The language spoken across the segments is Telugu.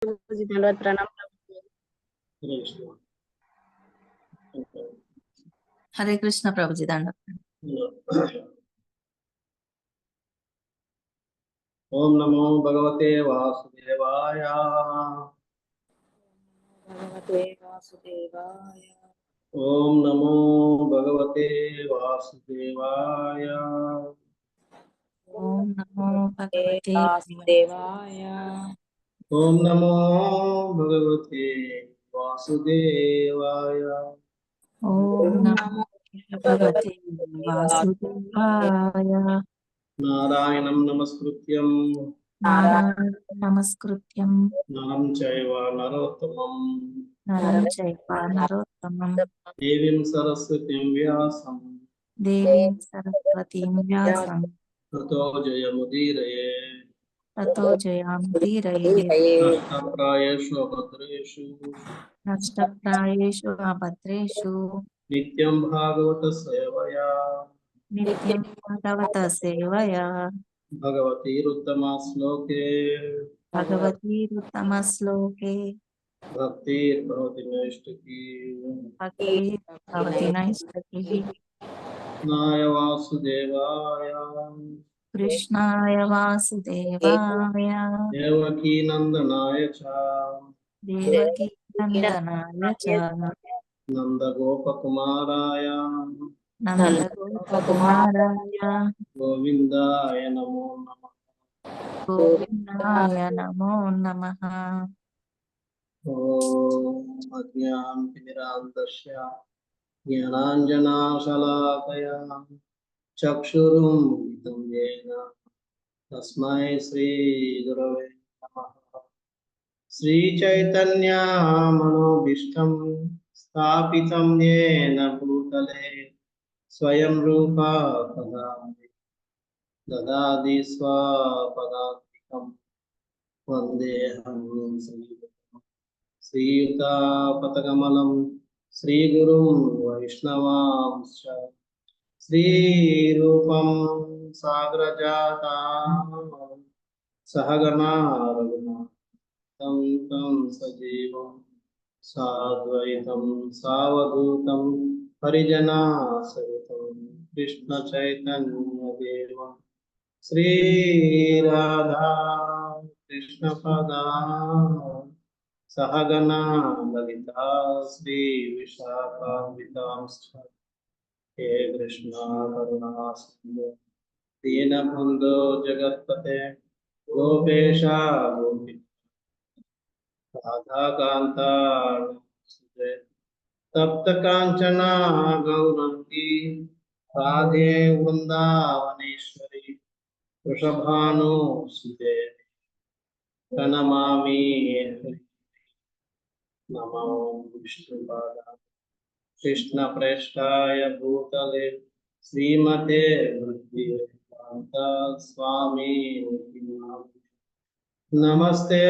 दंडवत प्रणाम। हरे कृष्ण प्रभु जी दंडवत। ओम नमो भगवते वासुदेवाय। भगवते वासुदेवाय। ओम नमो भगवते वासुदेवाय। ओम नमो भगवते वासुदेवाय। ओम नमो भगवते वासुदेवाय। ओम नमो भगवते वासुदेवाय। नारायणं नमस्कृत्यं नारायणं नमस्कृत्यं नरं चैव नरोत्तमं नरं चैव नरोत्तमं देवीं सरस्वतीं व्यासं देवीं सरस्वतीं व्यासं ततो जयमुदीरये। ततो जयामुदीरये। नष्टप्रायेषु अभद्रेषु नष्टप्रायेषु अभद्रेषु नित्यं भागवत सेवया नित्यं भगवतः सेवया भगवतीरुत्तमा श्लोके भगवतीरुत्तमश्लोके भक्तिर्भवति नैष्ठिकी। भक्तिर्भवति नैष्ठिकीः। कृष्णाय वासुदेवाय कृष्णाय वासुदेवाय देवकीनन्दनाय च देवकीनन्दनाय च नन्दगोपकुमाराय नन्दगोपकुमाराय गोविन्दाय नमो नमः। गोविन्दाय नमो नमः। ॐ अज्ञानतिमिरान्धस्य ज्ञानाञ्जनशलाकया चक्षुरुन्मिलितं येन तस्मै श्रीगुरवे नमः। श्रीचैतन्यमनोभीष्टं स्थापितं येन भूतले स्वयं रूपा कदा ददाति स्वपदान्तिकं वन्देऽहं श्रीयुतापतकमलं श्रीगुरुं वैष्णवांश्च श्रीरूपं साग्रजातं सहगना रघुनाथं तं सजीवं साद्वैतं सावधूतं हरिजनासहितं कृष्णचैतन्यदेवं श्रीराधा कृष्णपदा सहगना ललिता श्रीविशाखान्वितांश्च हे कृष्णा करुणा सिन्धु दीनबन्धो जगत्पते गोपेशा गोपी राधाकान्ता नमोऽस्तुते। तप्त कांचना गौरंगी राधे वृंदावनेश्वरी वृषभानुसुते प्रणमामि नमो विष्णुपादाय कृष्णप्रेष्ठाय भूतले श्रीमते भक्तिवेदान्त स्वामी नमस्ते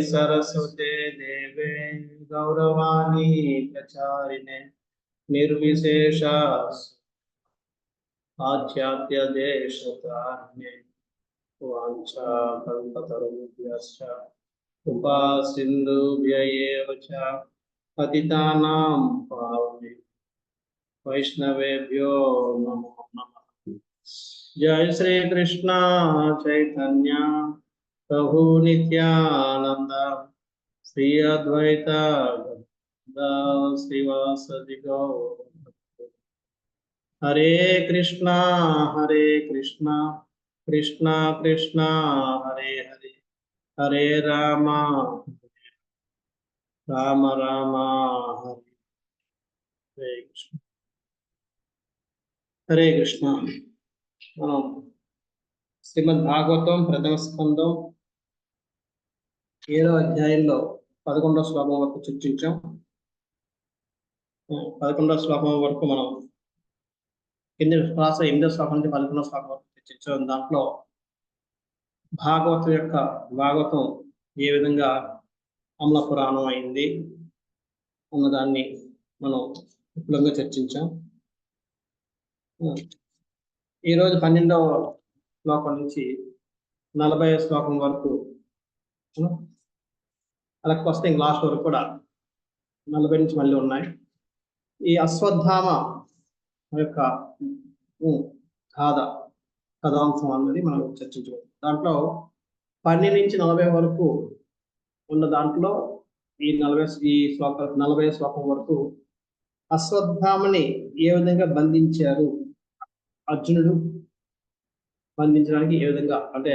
सरस्वते देवे गौरवाणी प्रचारिणे निर्विशेष आध्यात्म्य देशतारिणे वाञ्छाकल्पतरुभ्यश्च कृपा सिन्धुभ्य एव च पतितानां पावने वैष्णवेभ्यो नमो नमः। जय श्री कृष्ण चैतन्य प्रभु नित्यानंद श्री अद्वैत गदाधर श्रीवासदि गौर। हरे कृष्णा कृष्णा कृष्णा हरे हरे हरे राम राम राम हरे कृष्ण हरे कृष्ण। మనం శ్రీమద్ భాగవతం ప్రథమ స్కందం 7వ అధ్యాయంలో 11వ శ్లోకం వరకు చర్చించాం. 11వ శ్లోకం వరకు మనం కింద క్లాస్ 8వ శ్లోకం నుంచి 11వ శ్లోకం వరకు చర్చించాం. దాంట్లో భాగవతం ఏ విధంగా అమల పురాణం అయింది అన్నదాన్ని మనం విపులంగా చర్చించాం. ఈరోజు 12వ శ్లోకం నుంచి 40వ శ్లోకం వరకు అలాగే వస్తే ఇంక లాస్ట్ వరకు కూడా 40 నుంచి మళ్ళీ ఉన్నాయి. ఈ అశ్వత్థామ యొక్క కథాంశం అన్నది మనం చర్చించుకుంటాం. దాంట్లో 12 నుంచి 40 వరకు ఉన్న దాంట్లో ఈ 40 శ్లోకం వరకు అశ్వత్థామని ఏ విధంగా బంధించారు, అర్జునుడు బంధించడానికి ఏ విధంగా, అంటే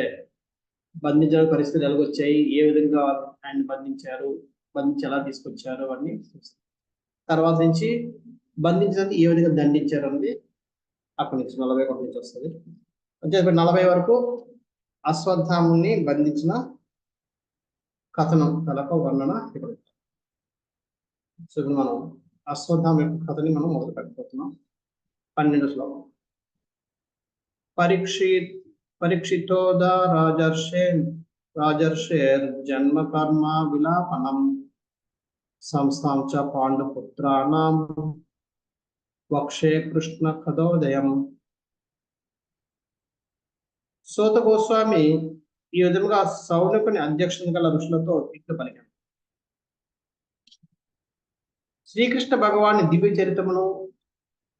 బంధించడానికి పరిస్థితులు ఎలాగొచ్చాయి, ఏ విధంగా ఆయన బంధించి ఎలా తీసుకొచ్చారు అవన్నీ. తర్వాత నుంచి బంధించడానికి ఏ విధంగా దండించారు అన్నది అక్కడి నుంచి 41 నుంచి వస్తుంది. అంటే 40 వరకు అశ్వత్థాముని బంధించిన కథనం వర్ణన ఇక్కడ. సో ఇప్పుడు మనం అశ్వత్థామ యొక్క కథని మనం మొదలు పెట్టబోతున్నాం. 12వ శ్లోకం. పరీక్షితోద రాజర్షేర్ జన్మ కర్మ విలాపనం సంస్థాం చ పాండుపుత్రాణం వక్షే కృష్ణ కథోదయం. సూత గోస్వామి ఈ విధంగా సౌనకుని అధ్యక్షత గల ఋషులతో ఇట్లు పలికాడు. శ్రీకృష్ణ భగవాని దివ్య చరిత్రమును,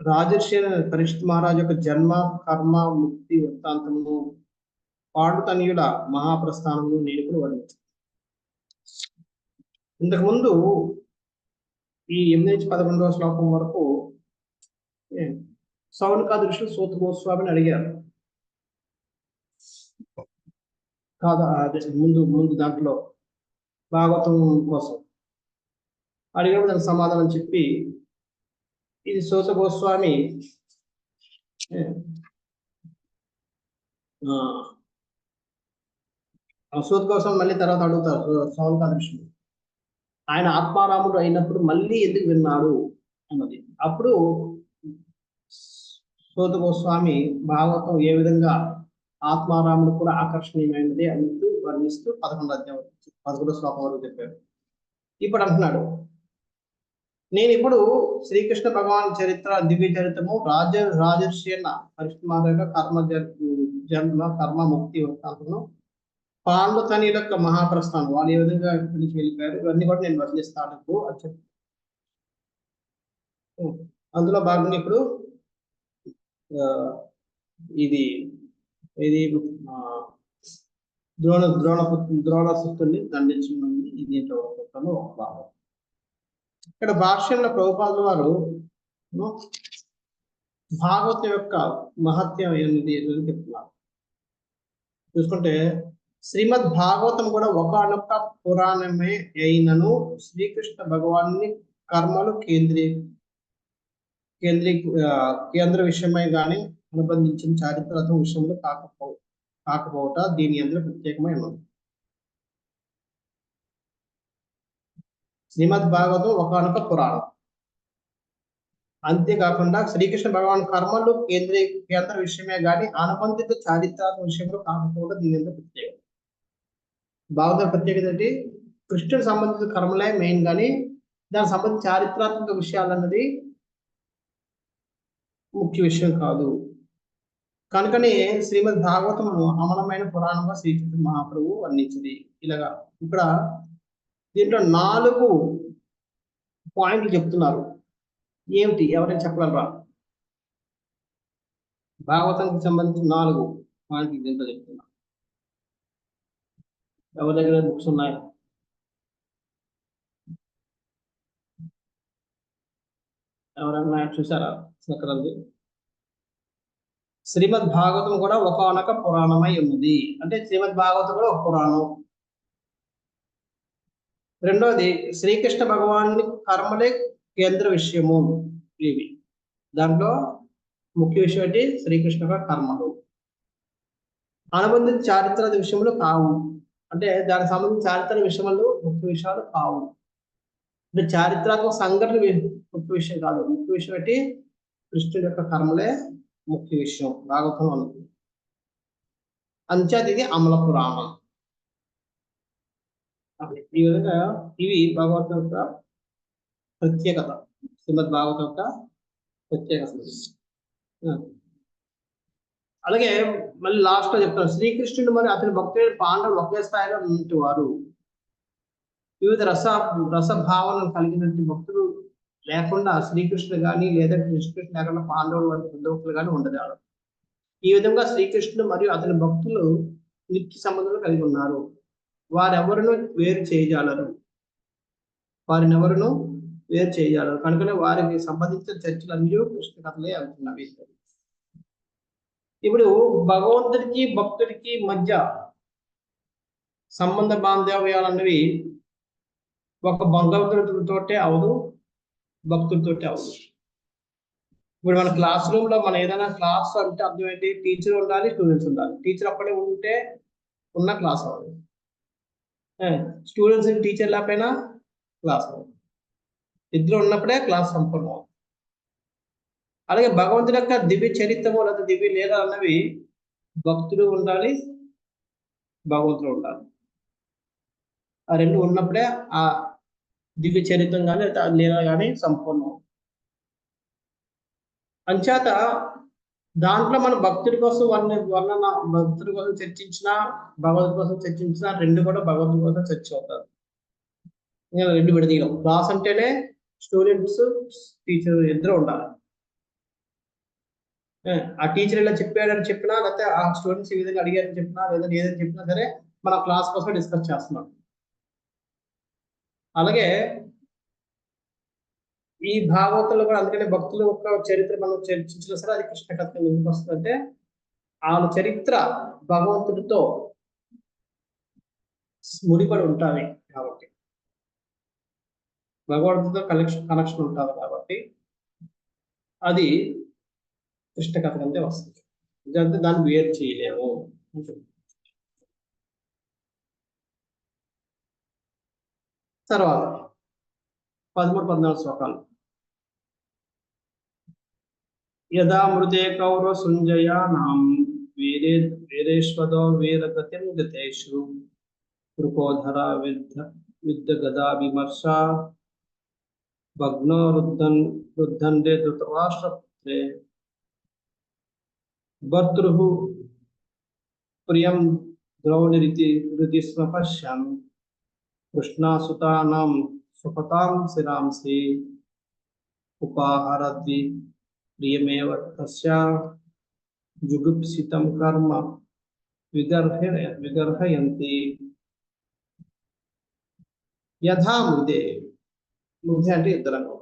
రాజర్షి పరీక్షిత్ మహారాజు యొక్క జన్మ కర్మ ముక్తి వృత్తాంతమును, పాండుతనయుల మహాప్రస్థానమును నేను ఇప్పుడు వర్ణించాను. ఇంతకుముందు ఈ 8 నుంచి 11వ శ్లోకం వరకు సౌనకాది ఋషులు సూత గోస్వామిని అడిగారు. కాదా ముందు దాంట్లో భాగవతం కోసం అడిగినప్పుడు దానికి సమాధానం చెప్పి, ఇది సూత గోస్వామి సూత గోస్వామి మళ్ళీ తర్వాత అడుగుతారు సౌనకాది ఋషులు, ఆయన ఆత్మారాముడు అయినప్పుడు మళ్ళీ ఎందుకు విన్నాడు అన్నది. అప్పుడు సూత గోస్వామి భాగవతం ఏ విధంగా ఆత్మారాముడు కూడా ఆకర్షణీయమైనది అంటూ వర్ణిస్తూ 11వ శ్లోకం వరకు చెప్పారు. ఇప్పుడు అంటున్నాడు, నేను ఇప్పుడు శ్రీకృష్ణ భగవాన్ చరిత్ర దివ్య చరిత్రము రాజర్షి అన్న పరిష్మార్గ జన్మ కర్మ ముక్తి వృత్తాంతము, పాండుతనయుల యొక్క మహాప్రస్థానం, వాళ్ళు ఏ విధంగా ఇక్కడి నుంచి వెళ్ళిపోయారు, ఇవన్నీ కూడా నేను వర్ణిస్తాను అని చెప్పి అందులో భాగంగా ఇప్పుడు ఇది ద్రోణసుతుని దండించడం దీంట్లో ఒక భాగం. ఇక్కడ భాష్యంలో ప్రభుపాదుల వారు భాగవతం యొక్క మహత్యం ఏంటి చెప్తున్నారు. చూసుకుంటే శ్రీమద్ భాగవతం కూడా ఒకనొక పురాణమే అయినను శ్రీకృష్ణ భగవాన్ని కర్మలు కేంద్ర విషయమై గాని అనుబంధించిన చారిత్రాత్మక విషయంలో కాకపోవట దీని అందరూ ప్రత్యేకమై ఉన్నది. శ్రీమద్ భాగవతం ఒకనొక పురాణం, అంతేకాకుండా శ్రీకృష్ణ భగవాన్ కర్మలు కేంద్ర విషయమే గాని అనుబంధిత చారిత్రాత్మక విషయంలో కాకపోవడం దీని అందరూ ప్రత్యేకం. భాగవతం ప్రత్యేకత ఏంటి? కృష్ణుడికి సంబంధించిన కర్మలే మెయిన్ కానీ దానికి సంబంధించిన చారిత్రాత్మక విషయాలు అన్నది ముఖ్య విషయం కాదు. కనుకనే శ్రీమద్ భాగవతం అమలమైన పురాణంగా శ్రీకృష్ణ మహాప్రభు వర్ణించింది. ఇలాగా ఇక్కడ దీంట్లో 4 పాయింట్లు చెప్తున్నారు. ఏమిటి, ఎవరైనా చెప్పగలరా? భాగవతానికి సంబంధించిన 4 పాయింట్లు దీంట్లో చెప్తున్నారు. ఎవరి దగ్గర బుక్స్ ఉన్నాయి? ఎవరైనా చూసారా? ఎక్కడంది? శ్రీమద్ భాగవతం కూడా ఒకనొక పురాణమై ఉన్నది అంటే శ్రీమద్ భాగవతం కూడా ఒక పురాణం. రెండోది శ్రీకృష్ణ భగవాన్ని కర్మలే కేంద్ర విషయము. ఇవి దాంట్లో ముఖ్య విషయం ఏంటి? శ్రీకృష్ణ కర్మలు అనుబంధిత చారిత్రక విషయంలో కావు, అంటే దానికి సంబంధించిన చారిత్రక విషయంలో ముఖ్య విషయాలు కావు. అంటే చారిత్రాత్మక సంఘటన ముఖ్య విషయం కాదు. ముఖ్య విషయం ఏంటి? కృష్ణుడి యొక్క కర్మలే ముఖ్య విషయం భాగవతం అన్నది. అంచేది ఇది అమల పురాణం. ఈ విధంగా ఇవి భాగవతం యొక్క ప్రత్యేకత, శ్రీమద్ భాగవతం యొక్క ప్రత్యేకత. అలాగే మళ్ళీ లాస్ట్ లో చెప్తాను, శ్రీకృష్ణుడు మరి అతని భక్తుడు పాండవులు ఒకే స్థాయిలో ఉన్నవారు. వివిధ రసభావనలు కలిగినటువంటి భక్తులు లేకుండా శ్రీకృష్ణుడు కానీ లేదా కృష్ణుడు లేకుండా పాండవులు వంటి బుద్ధభక్తులు కానీ ఉండేవారు. ఈ విధంగా శ్రీకృష్ణుడు మరియు అతని భక్తులు నిత్య సంబంధాలు కలిగి ఉన్నారు. వారెవరును వేరు చేయజాలరు. కనుకనే వారికి సంబంధించిన చర్చలన్నీ కృష్ణ కథలే అవుతున్నవి. ఇప్పుడు భగవంతుడికి భక్తుడికి మధ్య సంబంధ బాంధవ్యాలు అన్నవి ఒక భగవంతుడితోటే అవదు, భక్తుడితోటే అవదు. ఇప్పుడు మన క్లాస్ రూమ్ లో మనం ఏదైనా క్లాస్ అంటే అర్థం ఏంటి? టీచర్ ఉండాలి, స్టూడెంట్స్ ఉండాలి. టీచర్ అప్పుడే ఉంటే ఉన్న క్లాస్ అవ్వదు, స్టూడెంట్స్ టీచర్ లేకపోయినా క్లాస్ అవ్వదు. ఇద్దరు ఉన్నప్పుడే క్లాస్ సంపూర్ణం అవుతుంది. అలాగే భగవంతుడి యొక్క దివ్య చరిత్రము లేదా దివ్య లీల అన్నవి భక్తుడు ఉండాలి, భగవంతుడు ఉండాలి. ఆ రెండు ఉన్నప్పుడే ఆ దివ్య చరిత్రం కానీ లేదా లీల కానీ సంపూర్ణం. అంచేత దాంట్లో మన భక్తుడి కోసం వర్ణన భక్తుడి కోసం చర్చించిన, భగవంతుడి కోసం చర్చించిన రెండు కూడా భగవంతుడి కోసం చర్చ అవుతారు. రెండు విడదీయడం. క్లాస్ అంటేనే స్టూడెంట్స్ టీచర్ ఇద్దరు ఉండాలి. ఆ టీచర్ ఇలా చెప్పాడని చెప్పినా, లేకపోతే ఆ స్టూడెంట్స్ ఈ విధంగా అడిగారని చెప్పినా, లేదా ఏదని చెప్పినా సరే మన క్లాస్ కోసం డిస్కస్ చేస్తున్నాం. అలాగే ఈ భాగవతంలో కూడా అందుకనే భక్తుల యొక్క చరిత్ర మనం చర్చించినా సరే అది కృష్ణ కథ ఎందుకు వస్తుందంటే వాళ్ళ చరిత్ర భగవంతుడితో ముడిపడి ఉంటాయి కాబట్టి, భగవంతుడితో కనెక్షన్ ఉంటుంది కాబట్టి అది కృష్ణ కథ కంటే వస్తుంది. అంటే దాన్ని వేరు చేయలేము. తర్వాత 13-14 శ్లోకాలు. యదా మృతే కౌరవ సుంజయానాం వీరేశ్వదో వీరగతిం గతేషు వృకోధర విద్య గదా విమర్శ భగ్నో రుద్ధండే ధృతరాష్ట్రపుత్రే భర్తృః ప్రియం ద్రౌణిరితి స్మ పశ్యన్ కృష్ణాసుతానాం సుపతాం శిరాంసి ఉపాహరద్వి ప్రియమేవ తస్య జుగుప్సితం కర్మ విగర్హయంతి. యథా మృదే, మృదే అంటే ఇద్దరు,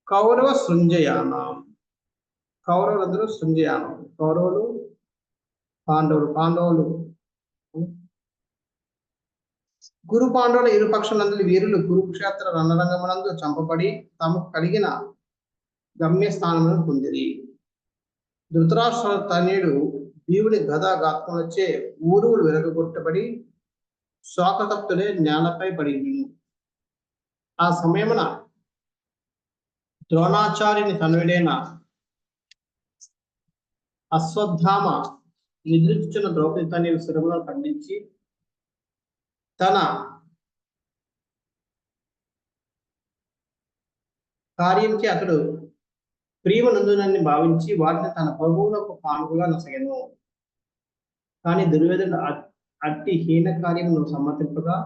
కౌరవ సృంజయానం, కౌరవులందరూ సృంజయానం. కౌరవులు పాండవులు గురు పాండవుల ఇరు పక్షులందరి వీరులు కురుక్షేత్ర రణరంగమునందు చంపబడి తమకు కలిగిన గమ్యస్థానములను పొందిరి. ధృతరాష్ట్ర తనయుడు భీముని గదాఘాతములచే ఊరువులు విరగొట్టబడి శోకతప్తులే నేలపై పడింది. ఆ సమయమున ద్రోణాచార్యుని తనయుడైన అశ్వత్థామ నిద్రించున్న ద్రౌపది తనయుడు శిరములను ఖండించి తన కార్యంకి అతడు ప్రియమనందునని భావించి వాటిని తన ప్రభువులకు పానుగుగా నొసగెను. కానీ దుర్యోధనుడు అట్టి హీన కార్యమును సమ్మతింపగా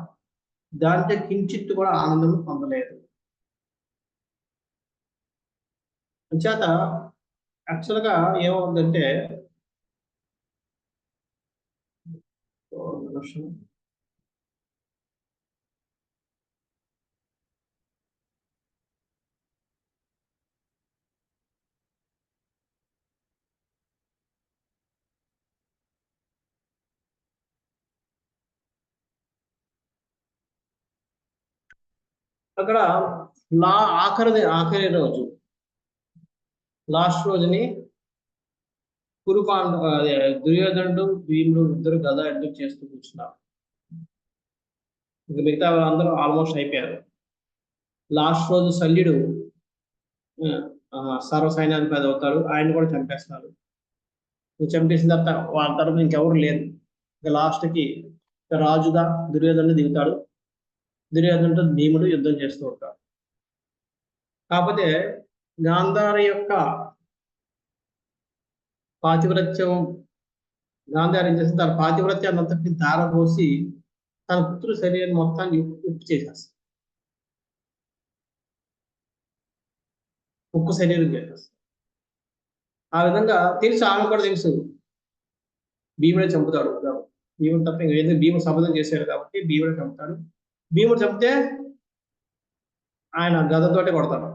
దాంట్లో కించిత్తు కూడా ఆనందం పొందలేదు. అంచేత యాక్చువల్గా ఏమవుతుందంటే అక్కడ ఆఖరి రోజు, లాస్ట్ రోజుని దుర్యోధనుడు భీముడు ఇద్దరు గద అడ్డు చేస్తూ కూర్చున్నారు. ఇంకా మిగతా వాళ్ళందరూ ఆల్మోస్ట్ అయిపోయారు. లాస్ట్ రోజు శల్యుడు సర్వ సైన్యాధిపతి అవుతాడు, ఆయన కూడా చంపేస్తున్నారు. చంపేసిన తర్వాత వాళ్ళ తరపున ఇంకెవరు లేరు. ఇంకా లాస్ట్కి రాజుగా దుర్యోధనుడు దిగుతాడు. దుర్యోధనుడితో భీముడు యుద్ధం చేస్తూ ఉంటాడు. కాకపోతే గాంధారి యొక్క పాతివ్రత్యం గాంధారి ఏం చేస్తుంది, తన పాతివ్రత్యాన్ని అంతటిని ధారపోసి తన పుత్రుడు శరీరం మొత్తాన్ని ఉప్పు చేసేస్తుంది, ఉప్పు శరీరం చేసేస్తుంది. ఆ విధంగా తెలుసు, ఆమె కూడా తెలుసు భీముడే చంపుతాడు. భీముడు తప్ప ఏదో భీముడు శపథం చేశాడు కాబట్టి భీముడే చంపుతాడు. భీముడు చంపితే ఆయన గదతోటే కొడతాడు.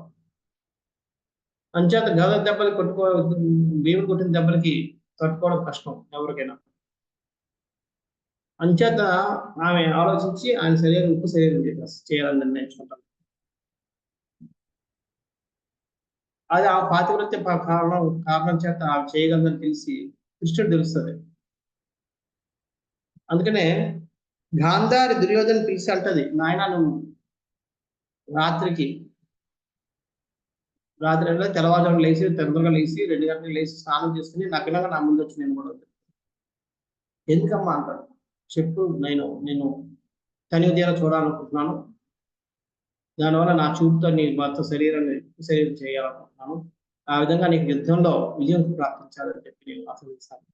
అంచేత గద దెబ్బలు భీముడు కొట్టిన దెబ్బలకి తట్టుకోవడం కష్టం ఎవరికైనా. అంచేత ఆమె ఆలోచించి ఆయన శరీరం ఉప్పు శరీరం చేయాలని నిర్ణయించుకుంటారు. అది ఆ పాతివ్రత్య కారణం చేత ఆమె చేయగలదని తెలిసి కృష్ణుడు తెలుస్తుంది. అందుకనే గాంధారి దుర్యోధన పిలిచి అంటది, నాయన నువ్వు రాత్రి తెల్లవారుజామున లేచి తొందరగా లేచి 2 గంటలకు లేచి స్నానం చేసుకుని నగ్నంగా నా ముందు వచ్చి నేను కూడా ఎందుకమ్మా అంటాడు. చెప్పు, నేను తనివితీరా చూడాలనుకుంటున్నాను, దానివల్ల నా చూపుతో నీ మొత్తం శరీరం చేయాలనుకుంటున్నాను, ఆ విధంగా నీకు యుద్ధంలో విజయం ప్రాప్తించాలని చెప్పి నేను ఆశిస్తాను.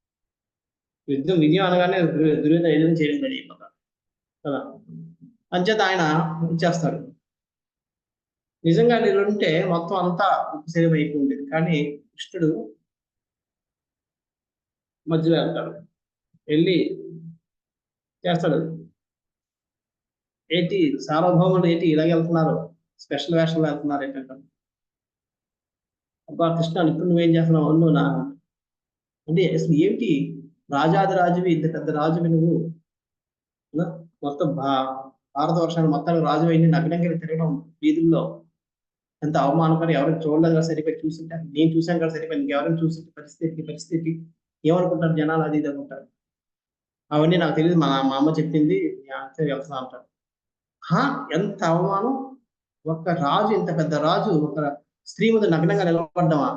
విజయం అనగానే దుర్యోధన ఏదైనా చేయడం అయిపోతాడు కదా. అంచేత ఆయన ఇచ్చేస్తాడు. నిజంగా ఉంటే మొత్తం అంతా ఉపశరీరం అయిపోయింది. కానీ కృష్ణుడు మధ్యలో వెళ్తాడు, వెళ్ళి చేస్తాడు. ఏంటి సార్వభౌముడు ఏంటి ఇలాగ వెళ్తున్నారు, స్పెషల్ వేషంలో వెళ్తున్నారు ఏంటంటే, అబ్బా కృష్ణ ఇప్పుడు నువ్వేం చేస్తున్నావు అన్ను నా అంటే అసలు ఏంటి రాజాది రాజువి, ఇంత పెద్ద రాజువి నువ్వు, మొత్తం భారతవర్షాన్ని మొత్తానికి రాజు అయింది, నగ్నంగా తిరగడం వీధుల్లో ఎంత అవమానకరం, ఎవరికి చూడలేదు కదా సరిపోయి, చూసింటే నేను చూశాను కదా సరిపోయి, ఇంకెవరైనా చూసింటే పరిస్థితి ఏమనుకుంటారు జనాలు, అది ఇది అనుకుంటారు. అవన్నీ నాకు తెలియదు, మా అమ్మ చెప్పింది వెళ్తున్నా అంటారు. ఎంత అవమానం, ఒక రాజు, ఇంత పెద్ద రాజు ఒక స్త్రీ ముందు నగ్నంగా నిలబడ్డామా,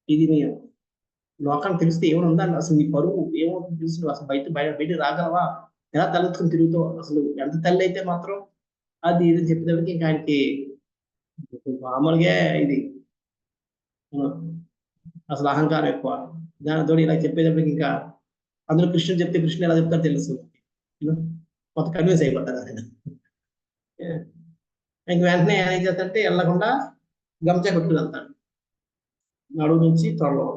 ఇది నీ లోకానికి తెలిస్తే ఏమైనా ఉందా అసలు, నీ పరువు ఏమవుతుంది తెలుసు, అసలు బయటికి రాగలవా, ఎలా తలెత్తుకుని తిరుగుతావు, అసలు ఎంత తల్లి అయితే మాత్రం అది ఇది చెప్పేదానికి ఇంకా ఆయనకి మామూలుగా ఇది అసలు అహంకారం ఎక్కువ. దానితో ఇలా చెప్పేటప్పటికి ఇంకా అందులో కృష్ణుడు చెప్తే కృష్ణుడు ఎలా చెప్తారో తెలుసు, కొంత కన్విన్స్ అయిపోతారు ఆయన. ఇంక వెంటనే ఏం చేస్తారంటే వెళ్ళకుండా గంజా కొట్టుకుని వెళ్తాడు, నడువు నుంచి త్వరలో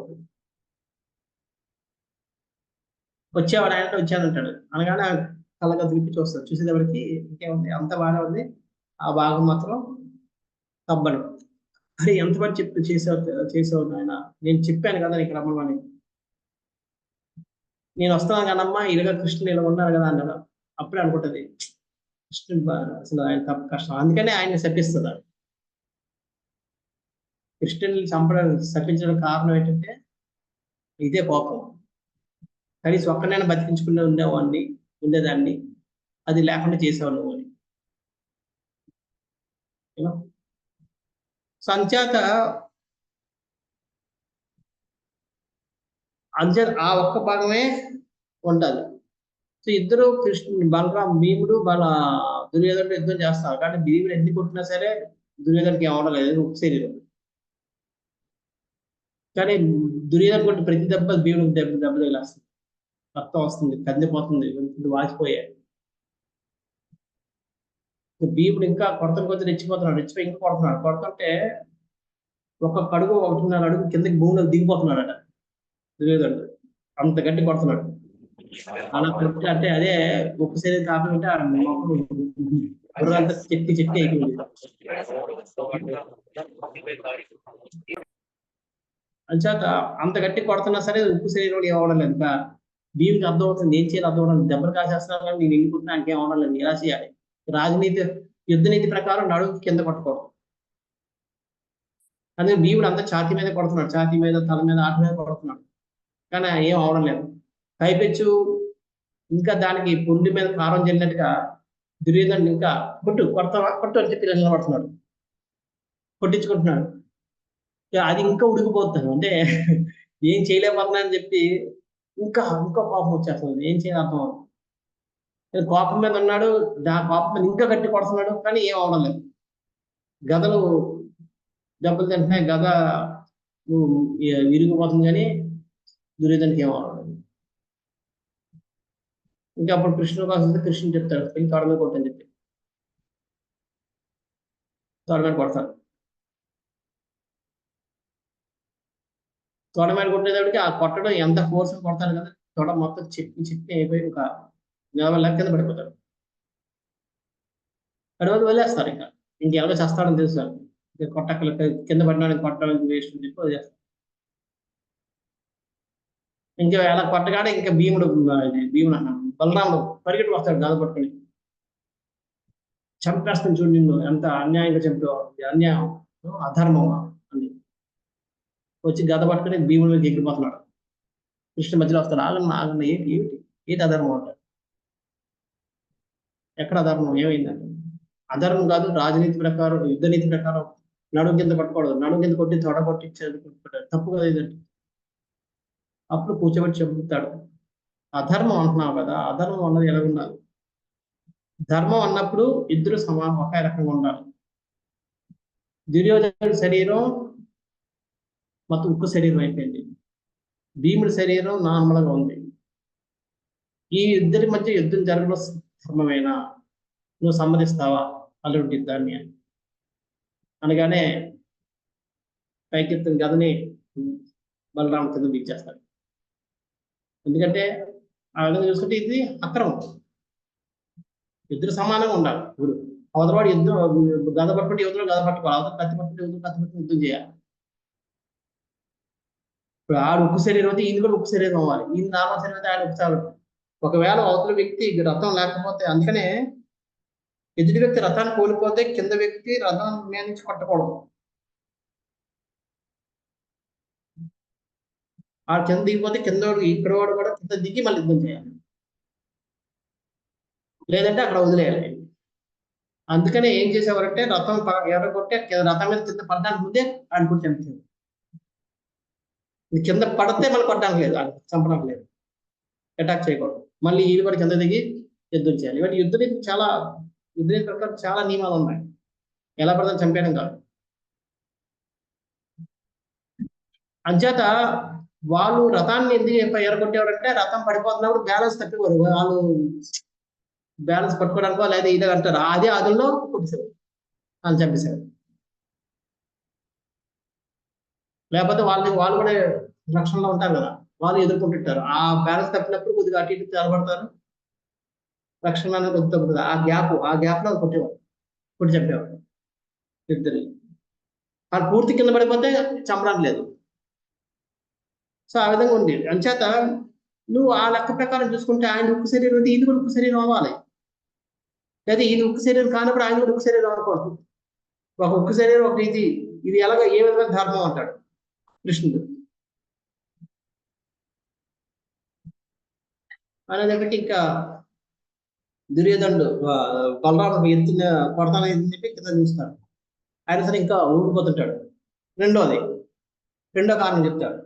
వచ్చేవాడు ఆయన వచ్చానంటాడు. అనగానే కళ్ళగా తిప్పి చూస్తాడు, చూసేటప్పటికి ఇంకేముంది అంత బాగానే ఉంది, ఆ భాగం మాత్రం తబ్బడు. అరే ఎంత పని చేసావు ఆయన, నేను చెప్పాను కదా నీకు రమ్మని, నేను వస్తున్నాను కదమ్మా, ఇలాగ కృష్ణుడు ఇలా ఉన్నారు కదా అన్నాడు. అప్పుడే అనుకుంటది కృష్ణుడు అసలు ఆయన తప్ప కష్టం, అందుకనే ఆయన శపిస్తుంది. కృష్ణుని శపించడం కారణం ఏంటంటే ఇదే కోపం. కనీసం ఒక్కనైనా బతికించుకునే ఉండేదాన్ని, అది లేకుండా చేసావు నువ్వు అని. సంచేత ఆ ఒక్క భాగమే ఉండాలి. సో ఇద్దరు భీముడు దుర్యోధనుడు యుద్ధం చేస్తారు. కానీ భీముడు ఎన్ని కొట్టినా సరే దుర్యోధనకి ఏమవడం లేదు, ఒక శరీరం. కానీ దుర్యోధన కొట్టి ప్రతి దెబ్బ భీముడికి దెబ్బ తగిలేస్తుంది, రక్తం వస్తుంది, కందిపోతుంది, వాచిపోయాయి. భీముడు ఇంకా కొడుతున్న రెచ్చిపోతున్నాడు, ఇంకా కొడుతుంటే ఒక్కొక్క అడుగు 1.5 అడుగు కిందకి భూమిలో దిగిపోతున్నాడట దుర్యోధనుడు, అంత గట్టి కొడుతున్నాడు. అలా కొట్టి అంటే అదే ఉప్పు శరీరం కాకుండా అంతా చెట్టి అయిపోయింది. అంచేత అంత గట్టి కొడుతున్నా సరే ఉప్పు శరీరం ఏమవడం లేదు. ఇంకా భీముకి అర్థం అవుతుంది ఏం చేయాలి, అర్థం అవడం, దెబ్బలు కాసేస్తున్నాను కానీ నేను ఎన్నుకుంటున్నా ఇంకేం అవడం లేదు, ఎలా చేయాలి. యుద్ధ నీతి ప్రకారం నడుగు కింద కొట్టుకోవడం. అందుకే భీముడు అంతా ఛాతీ మీద కొడుతున్నాడు, ఛాతీ మీద, తల మీద, ఆట మీద కొడుతున్నాడు, కానీ ఏం అవడం లేదు. పైపెచ్చు ఇంకా దానికి పుండి మీద కారం చెల్లినట్టుగా దుర్యోధనుడు ఇంకా కొట్టు అని చెప్పి నిలబడుతున్నాడు, కొట్టించుకుంటున్నాడు. అది ఇంకా ఉడికిపోతాను, అంటే ఏం చేయలేకపోతున్నానని చెప్పి ఇంకా కోపం వచ్చేస్తుంది, ఏం చేయాలి అర్థం అవుతుంది. కోపం మీద ఉన్నాడు, కోపం మీద ఇంకా గట్టి కొడుతున్నాడు, కానీ ఏం అవడం లేదు. గదలు దెబ్బలు తింటున్నాయి, గద విరిగిపోతుంది కానీ దుర్యోధనకి ఏమవ్వడం. ఇంకా అప్పుడు కృష్ణుడు కాకపోతే కృష్ణుడు చెప్తాడు వెళ్ళి తోడ మీద కొట్టని చెప్పి తోడ మీద కొడతాడు. తోడ మీద కొట్టేటప్పటికి ఆ కొట్టడం ఎంత ఫోర్స్ కొడతాడు కదా, తోడ మొత్తం చిప్పి అయిపోయి ఇంకా నిలబడలేక కింద పడిపోతాడు. తర్వాత వదిలేస్తారు ఇంకా ఇంకెవరో చేస్తాడని తెలుసు ఇంకా కొట్టక్కల కింద పడినాడు కొట్టడానికి వేస్ట్ అని చెప్పి వదిలేస్తారు. ఇంకా అలా కొట్టగానే ఇంకా భీముడు అన్నాడు బలరాముడు పరిగెట్టు వస్తాడు గాలి పట్టుకుని, చంపేస్తాను చూడు నిన్ను ఎంత అన్యాయంగా చంపేవాడు, అన్యాయం అధర్మం అని వచ్చి గద పట్టుకుని భీముడి మీద ఎగిరిపోతున్నాడు. కృష్ణ మధ్యలో వస్తాడు, ఆగన్న ఏంటి ఏంటి ఏంటి అధర్మం అంటాడు. ఎక్కడ అధర్మం ఏమైందంటే, అధర్మం కాదు రాజనీతి ప్రకారం యుద్ధ నీతి ప్రకారం నడుము కింద పట్టుకోవడం, నడుము కింద కొట్టి తొడ కొట్టి తప్పు కదా ఇదండి. అప్పుడు కూర్చోబెట్టి చెబుతాడు అధర్మం అంటున్నావు కదా, అధర్మం అన్నది ఎలా ఉండాలి, ధర్మం అన్నప్పుడు ఇద్దరు ఒకే రకంగా ఉండాలి. దుర్యోధనుడి శరీరం మొత్తం ఉక్కు శరీరం అయిపోయింది, భీముడి శరీరం నార్మల్గా ఉంది. ఈ ఇద్దరి మధ్య యుద్ధం జరగడం ధర్మమేనా, నువ్వు సమ్మతిస్తావా అల్లుడి యుద్ధాన్ని అనగానే పైకెత్తిన గదని బలరామ కింద బీచేస్తాడు. ఎందుకంటే ఆ విధంగా చూసుకుంటే ఇది అక్రమం, ఇద్దరు సమానంగా ఉండాలి. ఇప్పుడు అవతలవాడు యుద్ధం గద పట్టుకుంటే యుద్ధంలో గద పట్టుకోవాలి, అవతల కత్తి పట్టుకుంటే యుద్ధం కత్తి పట్టుకుని యుద్ధం చేయాలి. ఇప్పుడు ఆడు ఉక్కు శరీరం అయితే ఈయన కూడా ఉక్కు శరీరం అవ్వాలి, ఈయన నార్మల్ శరీరం అయితే ఆయన ఉక్కు శరీరం. ఒకవేళ అవతల వ్యక్తి రథం లేకపోతే, అందుకనే ఎదుటి వ్యక్తి రథాన్ని కోల్పోతే కింద వ్యక్తి రథం మీద నుంచి కొట్టకూడదు, ఆ కింద దిగిపోతే కింద ఇక్కడ వాడు కూడా కింద దిగి మళ్ళీ యుద్ధం చేయాలి, లేదంటే అక్కడ వదిలేయాలి. అందుకనే ఏం చేసేవారంటే రథం ఎర్రగొట్టే రథం మీద కింద పడడానికి ముందే ఆయన కూడా చంపేది, కింద పడితే మళ్ళీ కొట్టడానికి లేదు, చంపడానికి లేదు, అటాక్ చేయకూడదు, మళ్ళీ ఇది కూడా కింద దిగి యుద్ధం చేయాలి. ఇవాటి యుద్ధ నీతి ప్రకారం చాలా నియమాలు ఉన్నాయి, ఎలా పడతాను చంపేయడం కాదు. అంచేత వాళ్ళు రథాన్ని ఎందుకు ఎరగొట్టేవారంటే రథం పడిపోతున్నప్పుడు బ్యాలెన్స్ తప్పివారు, వాళ్ళు బ్యాలెన్స్ పట్టుకోవడానికో లేదా ఇదే అంటారు, అదే అదుల్లో కొట్టేశారు, వాళ్ళు చంపేశారు. లేకపోతే వాళ్ళు కూడా రక్షణలో ఉంటారు కదా, వాళ్ళు ఎదుర్కొంటుంటారు, ఆ బ్యాలెన్స్ తప్పినప్పుడు కొద్దిగా అటు ఇటు తెలబడతారు, రక్షణ అనేది కొద్ది తగ్గుతుంది. ఆ గ్యాప్ లో కొట్టేవారు, కొట్టి చంపేవారు ఇద్దరు. వాళ్ళు పూర్తి కింద పడిపోతే చంపడానికి లేదు. సో ఆ విధంగా ఉంది. అంచేత నువ్వు ఆ లెక్క ప్రకారం చూసుకుంటే ఆయన ఉక్కు శరీరం అయితే ఈయన కూడా ఉక్కు శరీరం అవ్వాలి, లేదా ఈయన ఉక్కు శరీరం కానప్పుడు ఆయన కూడా ఉక్కు శరీరం అనుకోవద్దు. ఒక ఉక్కు శరీరం ఒక ఇది ఎలాగ ఏ విధంగా ధర్మం అంటాడు కృష్ణుడు అనేది. ఇంకా దుర్యోధనుడు బలరాముడు ఎత్తున కొడతానని చెప్పి కింద చూస్తాడు, ఆయన సరే ఇంకా ఊడిపోతుంటాడు. రెండో కారణం చెప్తాడు,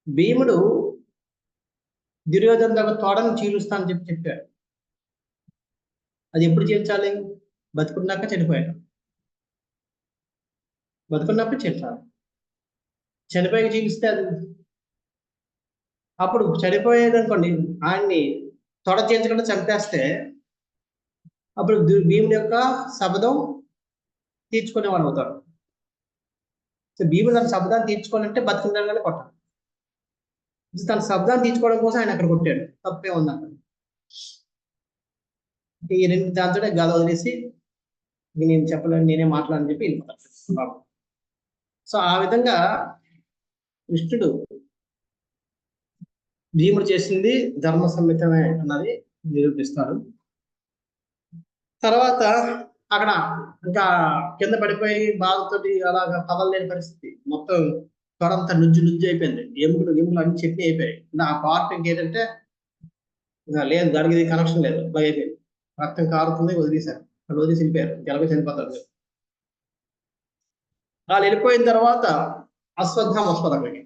భీముడు దుర్యోధను దగ్గర తోడని చీలుస్తా అని చెప్పాడు. అది ఎప్పుడు చేర్చాలి, బతుకున్నాక చనిపోయాడు, బతుకున్నప్పుడు చేర్చాలి, చనిపోయాక చీలిస్తే అది అప్పుడు చనిపోయేదనుకోండి, ఆయన్ని తొడ చేర్చకుండా చంపేస్తే అప్పుడు భీముడి యొక్క శబదం తీర్చుకునేవాడు అవుతాడు. సో భీముడు తన శబ్దాన్ని తీర్చుకోవాలంటే బతుకుండాలని కొట్టాలి, తన శబ్దాన్ని తీర్చుకోవడం కోసం ఆయన అక్కడ కొట్టాడు, తప్పే ఉంది అక్కడ. ఈ రెండు దాంతో గద వదిలేసి నేను చెప్పలేను నేనే మాట్లాడని చెప్పి వెళ్ళిపోతాను. సో ఆ విధంగా కృష్ణుడు భీముడు చేసింది ధర్మ సమ్మితమే అన్నది నిరూపిస్తారు. తర్వాత అక్కడ ఇంకా కింద పడిపోయి బాధతోటి అలాగా కదలలేని పరిస్థితి, మొత్తం తొడంతా నుంచి అయిపోయింది, ఎముకలు అన్ని చట్నీ అయిపోయాయి. ఆ పార్ట్ ఇంకేంటంటే ఇంకా లేదు, దానికి కనెక్షన్ లేదు, అయిపోయింది, రక్తం కారుతుంది, వదిలేశారు, వాళ్ళు వదిలేసి వెళ్ళిపోయారు, గెలపై చనిపోతారు. వాళ్ళు వెళ్ళిపోయిన తర్వాత అశ్వత్థామ వస్తుంది అక్కడికి.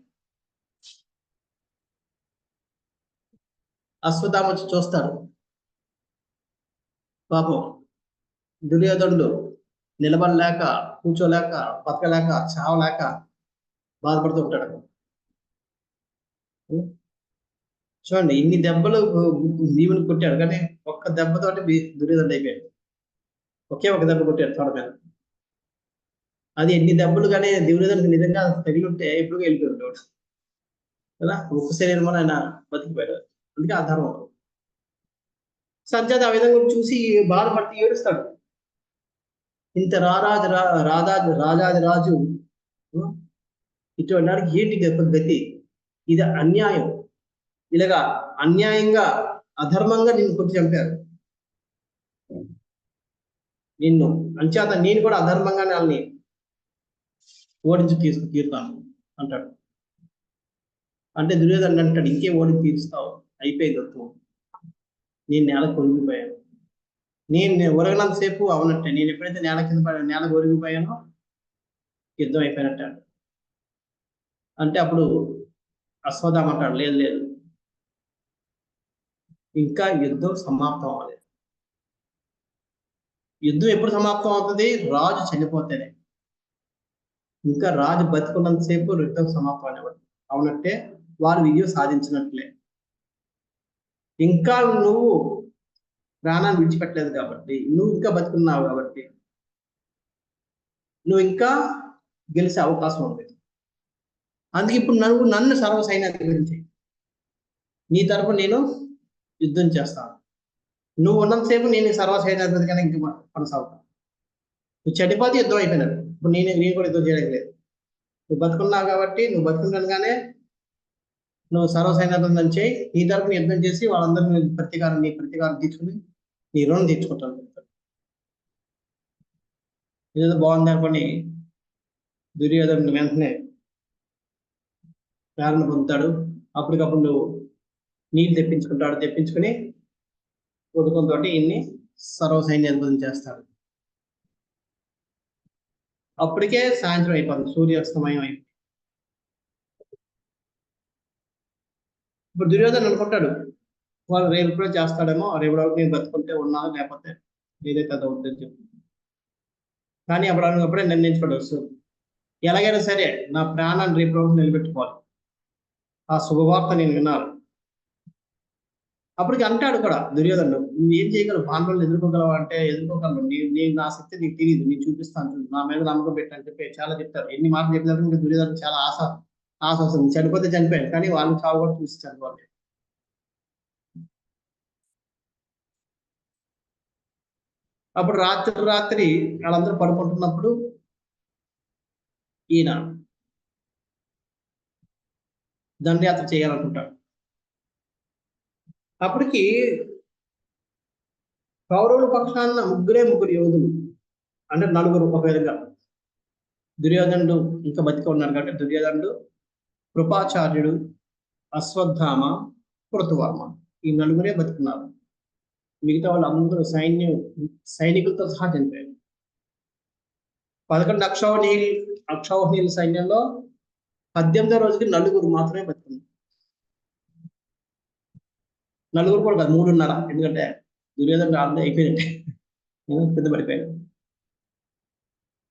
అశ్వత్థామ వచ్చి చూస్తాడు, పాపం దుర్యోధనుడు నిలబడలేక కూర్చోలేక బతకలేక చావలేక బాధపడుతూ ఉంటాడు. చూడండి ఇన్ని దెబ్బలు భీముని కొట్టాడు, కానీ ఒక్క దెబ్బతోటి దుర్యోధనుడు అయిపోయాడు. ఒకే ఒక దెబ్బ కొట్టాడు తోడ మీద. అది ఎన్ని దెబ్బలు కానీ దుర్యోధనుడికి నిజంగా తగిలి ఉంటే ఎప్పుడు వెళ్ళిపోయాడు కదా. ఒక్క శరీరం వల్ల ఆయన బతికిపోయాడు. అందుకే ఆ ధర్మం. సంజాత ఆ విధంగా చూసి బాధపడితే ఏడుస్తాడు. ఇంత రాజాది రాజు ఇటువంటి వాడికి ఏంటి గతి, ఇది అన్యాయం. ఇలాగా అన్యాయంగా అధర్మంగా నిన్ను కొట్టి చంపారు. నిన్ను అంచేత నేను కూడా అధర్మంగా వాళ్ళని ఓడించి తీరుతాను అంటాడు. అంటే దుర్యోధనుడు అంటాడు, ఇంకే ఓడించి తీరుస్తావు, అయిపోయింది తత్వం, నేను నేలకు ఒరిగిపోయాను. నేను ఒరగనంత సేపు అవునట్టే, నేను ఎప్పుడైతే నేలకు ఒరిగిపోయానో యుద్ధం అయిపోయినట్టాడు. అంటే అప్పుడు అశ్వత్థామ అంటాడు, లేదు లేదు, ఇంకా యుద్ధం సమాప్తం అవ్వలేదు. యుద్ధం ఎప్పుడు సమాప్తం అవుతుంది? రాజు చనిపోతేనే. ఇంకా రాజు బతుకున్నంతసేపు యుద్ధం సమాప్తం అనేవాడు. అవునట్టే వారు విజయం సాధించినట్లే. ఇంకా నువ్వు ప్రాణాన్ని విడిచిపెట్టలేదు కాబట్టి, నువ్వు ఇంకా బతుకున్నావు కాబట్టి నువ్వు ఇంకా గెలిచే అవకాశం ఉంది. అందుకే ఇప్పుడు నన్ను సర్వసైన్యాధిపతి, నీ తరపు నేను యుద్ధం చేస్తాను. నువ్వు ఉన్నంతసేపు నేను సర్వసైన్యాధిపతిగానే ఇంక కొనసాగుతాను. నువ్వు చనిపోతే యుద్ధం అయిపోయినాడు. ఇప్పుడు నేను కూడా యుద్ధం చేయడం లేదు. నువ్వు బతుకున్నావు కాబట్టి, నువ్వు బతుకున్నాగానే నువ్వు సర్వసైన్యాధిపతి చేయి, నీ తరపున యుద్ధం చేసి వాళ్ళందరూ నీ ప్రతీకారం తీసుకుని నీ రుణం తీర్చుకుంటాను. ఇదేదో బాగుంది అనుకోని దుర్యోధనుడు వెంటనే ప్రేరణ పొందుతాడు. అప్పటికప్పుడు నువ్వు నీళ్ళు తెప్పించుకుని కొడుకులతో ఇన్ని సర్వసైన్యాధిపతి చేస్తాడు. అప్పటికే సాయంత్రం అయిపోతుంది, సూర్యాస్తమయం అయిపోయింది. ఇప్పుడు దుర్యోధన అనుకుంటాడు, వాళ్ళు రేపు కూడా చేస్తాడేమో, రేపు నేను బతుకుంటే ఉన్నాను, లేకపోతే ఏదైతే అది అవుతుందని చెప్పి. కానీ అప్పుడే నిర్ణయించుకోవడం వస్తుంది, ఎలాగైనా సరే నా ప్రాణాన్ని రేపు నిలబెట్టుకోవాలి, ఆ శుభవార్త నేను విన్నాను. అప్పటికి అంటాడు కూడా దుర్యోధనుడు, నువ్వు ఏం చేయగలవు, పాండవులను ఎదుర్కోగలవా అంటే ఎదుర్కోగలవు, నేను నా శక్తి నీకు తెలియదు, నీకు చూపిస్తాను, నా మీద నమ్మకం పెట్టని చెప్పి చాలా చెప్తారు. ఎన్ని మాటలు చెప్పినప్పుడు ఇంకా దుర్యోధనుడు చాలా ఆశ వస్తుంది. చనిపోతే చనిపోయాడు, కానీ వాళ్ళని చావు కూడా చూసి చనిపోవాలి. అప్పుడు రాత్రి వాళ్ళందరూ పడుకుంటున్నప్పుడు ఈయన దండయాత్ర చేయాలనుకుంటాడు. అప్పటికి కౌరవుల పక్షాన ముగ్గురు యోధులు, అంటే నలుగురు ఒక విధంగా. దుర్యోధనుడు ఇంకా బతికి ఉన్నారు కాబట్టి దుర్యోధనుడు, కృపాచార్యుడు, అశ్వత్థామ, కృతవర్మ, ఈ నలుగురే బతుకున్నారు. మిగతా వాళ్ళు అందరూ సైనికులతో సహా చనిపోయారు. 11 అక్షౌహిణీల సైన్యంలో 18వ రోజుకి నలుగురు మాత్రమే బతుకున్నారు. నలుగురు కూడా కాదు, 3.5, ఎందుకంటే దుర్యోధనుడు ఆల్రెడీ అయిపోయినట్టే, పెద్ద పడిపోయాడు.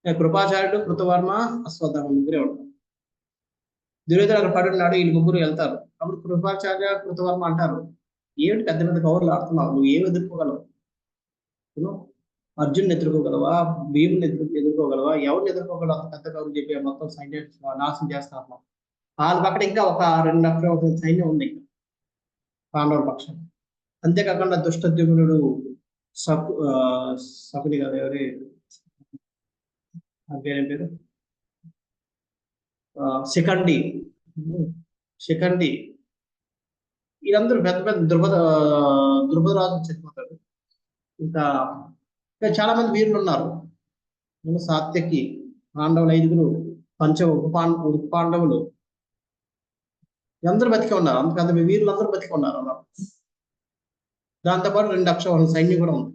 కృపాచార్యుడు, కృతవర్మ, అశ్వత్థామ ముగ్గురే ఉంటారు. దుర్యోధనుడు అక్కడ పడున్నాడు, వీళ్ళు ముగ్గురు వెళ్తారు. అప్పుడు కృపాచార్య, కృతవర్మ అంటారు, ఏమిటి పెద్ద పెద్ద కౌరులు ఆడుతున్నావు, నువ్వు ఏమి ఎదుర్కోగలవు? అర్జున్ని ఎదుర్కోగలవా, భీముని ఎదుర్కోగలవా, ఎవరిని ఎదుర్కోగలవు? అంత పెద్ద కౌరులు చెప్పి మొత్తం సైన్యం నాశనం చేస్తున్నారు. వాళ్ళ పక్కన ఇంకా ఒక 2 లక్షల సైన్యం ఉంది పాండవుల పక్షం. అంతేకాకుండా దుష్టద్యుమ్నుడు, శకుని కాదు, ఎవరి పేరు శిఖండి, వీళ్ళందరూ పెద్ద పెద్ద ద్రుపదరాజు చనిపోతాడు. ఇంకా చాలా మంది వీరులు ఉన్నారు. సాత్యకి, పాండవులు 5, ఉప పాండవులు అందరూ బతికి ఉన్నారు. అంత వీరులు అందరూ బతికి ఉన్నారు అలా. దాంతోపాటు 2 లక్షల సైన్యం కూడా ఉంది.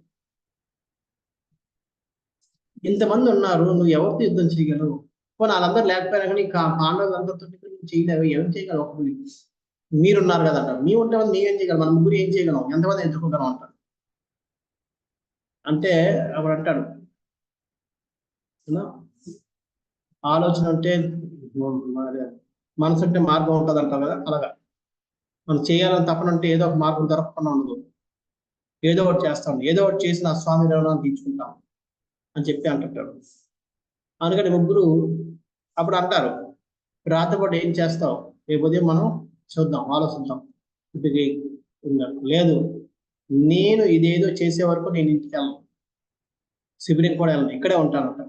ఇంతమంది ఉన్నారు, నువ్వు ఎవరితో యుద్ధం చేయగలవు? వాళ్ళందరూ లేకపోయినా కానీ పాండవులందరితో చేయలేవు, ఏం చేయగలవు? ఒకరు మీరున్నారు కదా అంటారు, మీ ఉంటే నీవేం చేయగలవు, మన ముగ్గురు ఏం చేయగలం, ఎంతమంది ఎదుర్కోగలం అంటారు. అంటే అప్పుడు అంటాడు, ఆలోచన ఉంటే మనసు ఉంటే మార్గం ఉంటుంది అంటారు కదా, అలాగా మనం చేయాలని తపన ఉంటే ఏదో ఒక మార్గం దొరకకుండా ఉండదు. ఏదో ఒకటి చేస్తాం, ఏదో ఒకటి చేసి నా స్వామి రుణాన్ని తీర్చుకుంటాం అని చెప్పి అంటుంటాడు. అందుకని ముగ్గురు అప్పుడు అంటారు, రాత్రిపూట ఏం చేస్తావు, రేపు ఉదయం మనం చూద్దాం, ఆలోచిద్దాం. ఇది లేదు, నేను ఇదేదో చేసే వరకు నేను ఇంటికి వెళ్ళను, శిబిరికి కూడా వెళ్ళను, ఇక్కడే ఉంటానంట.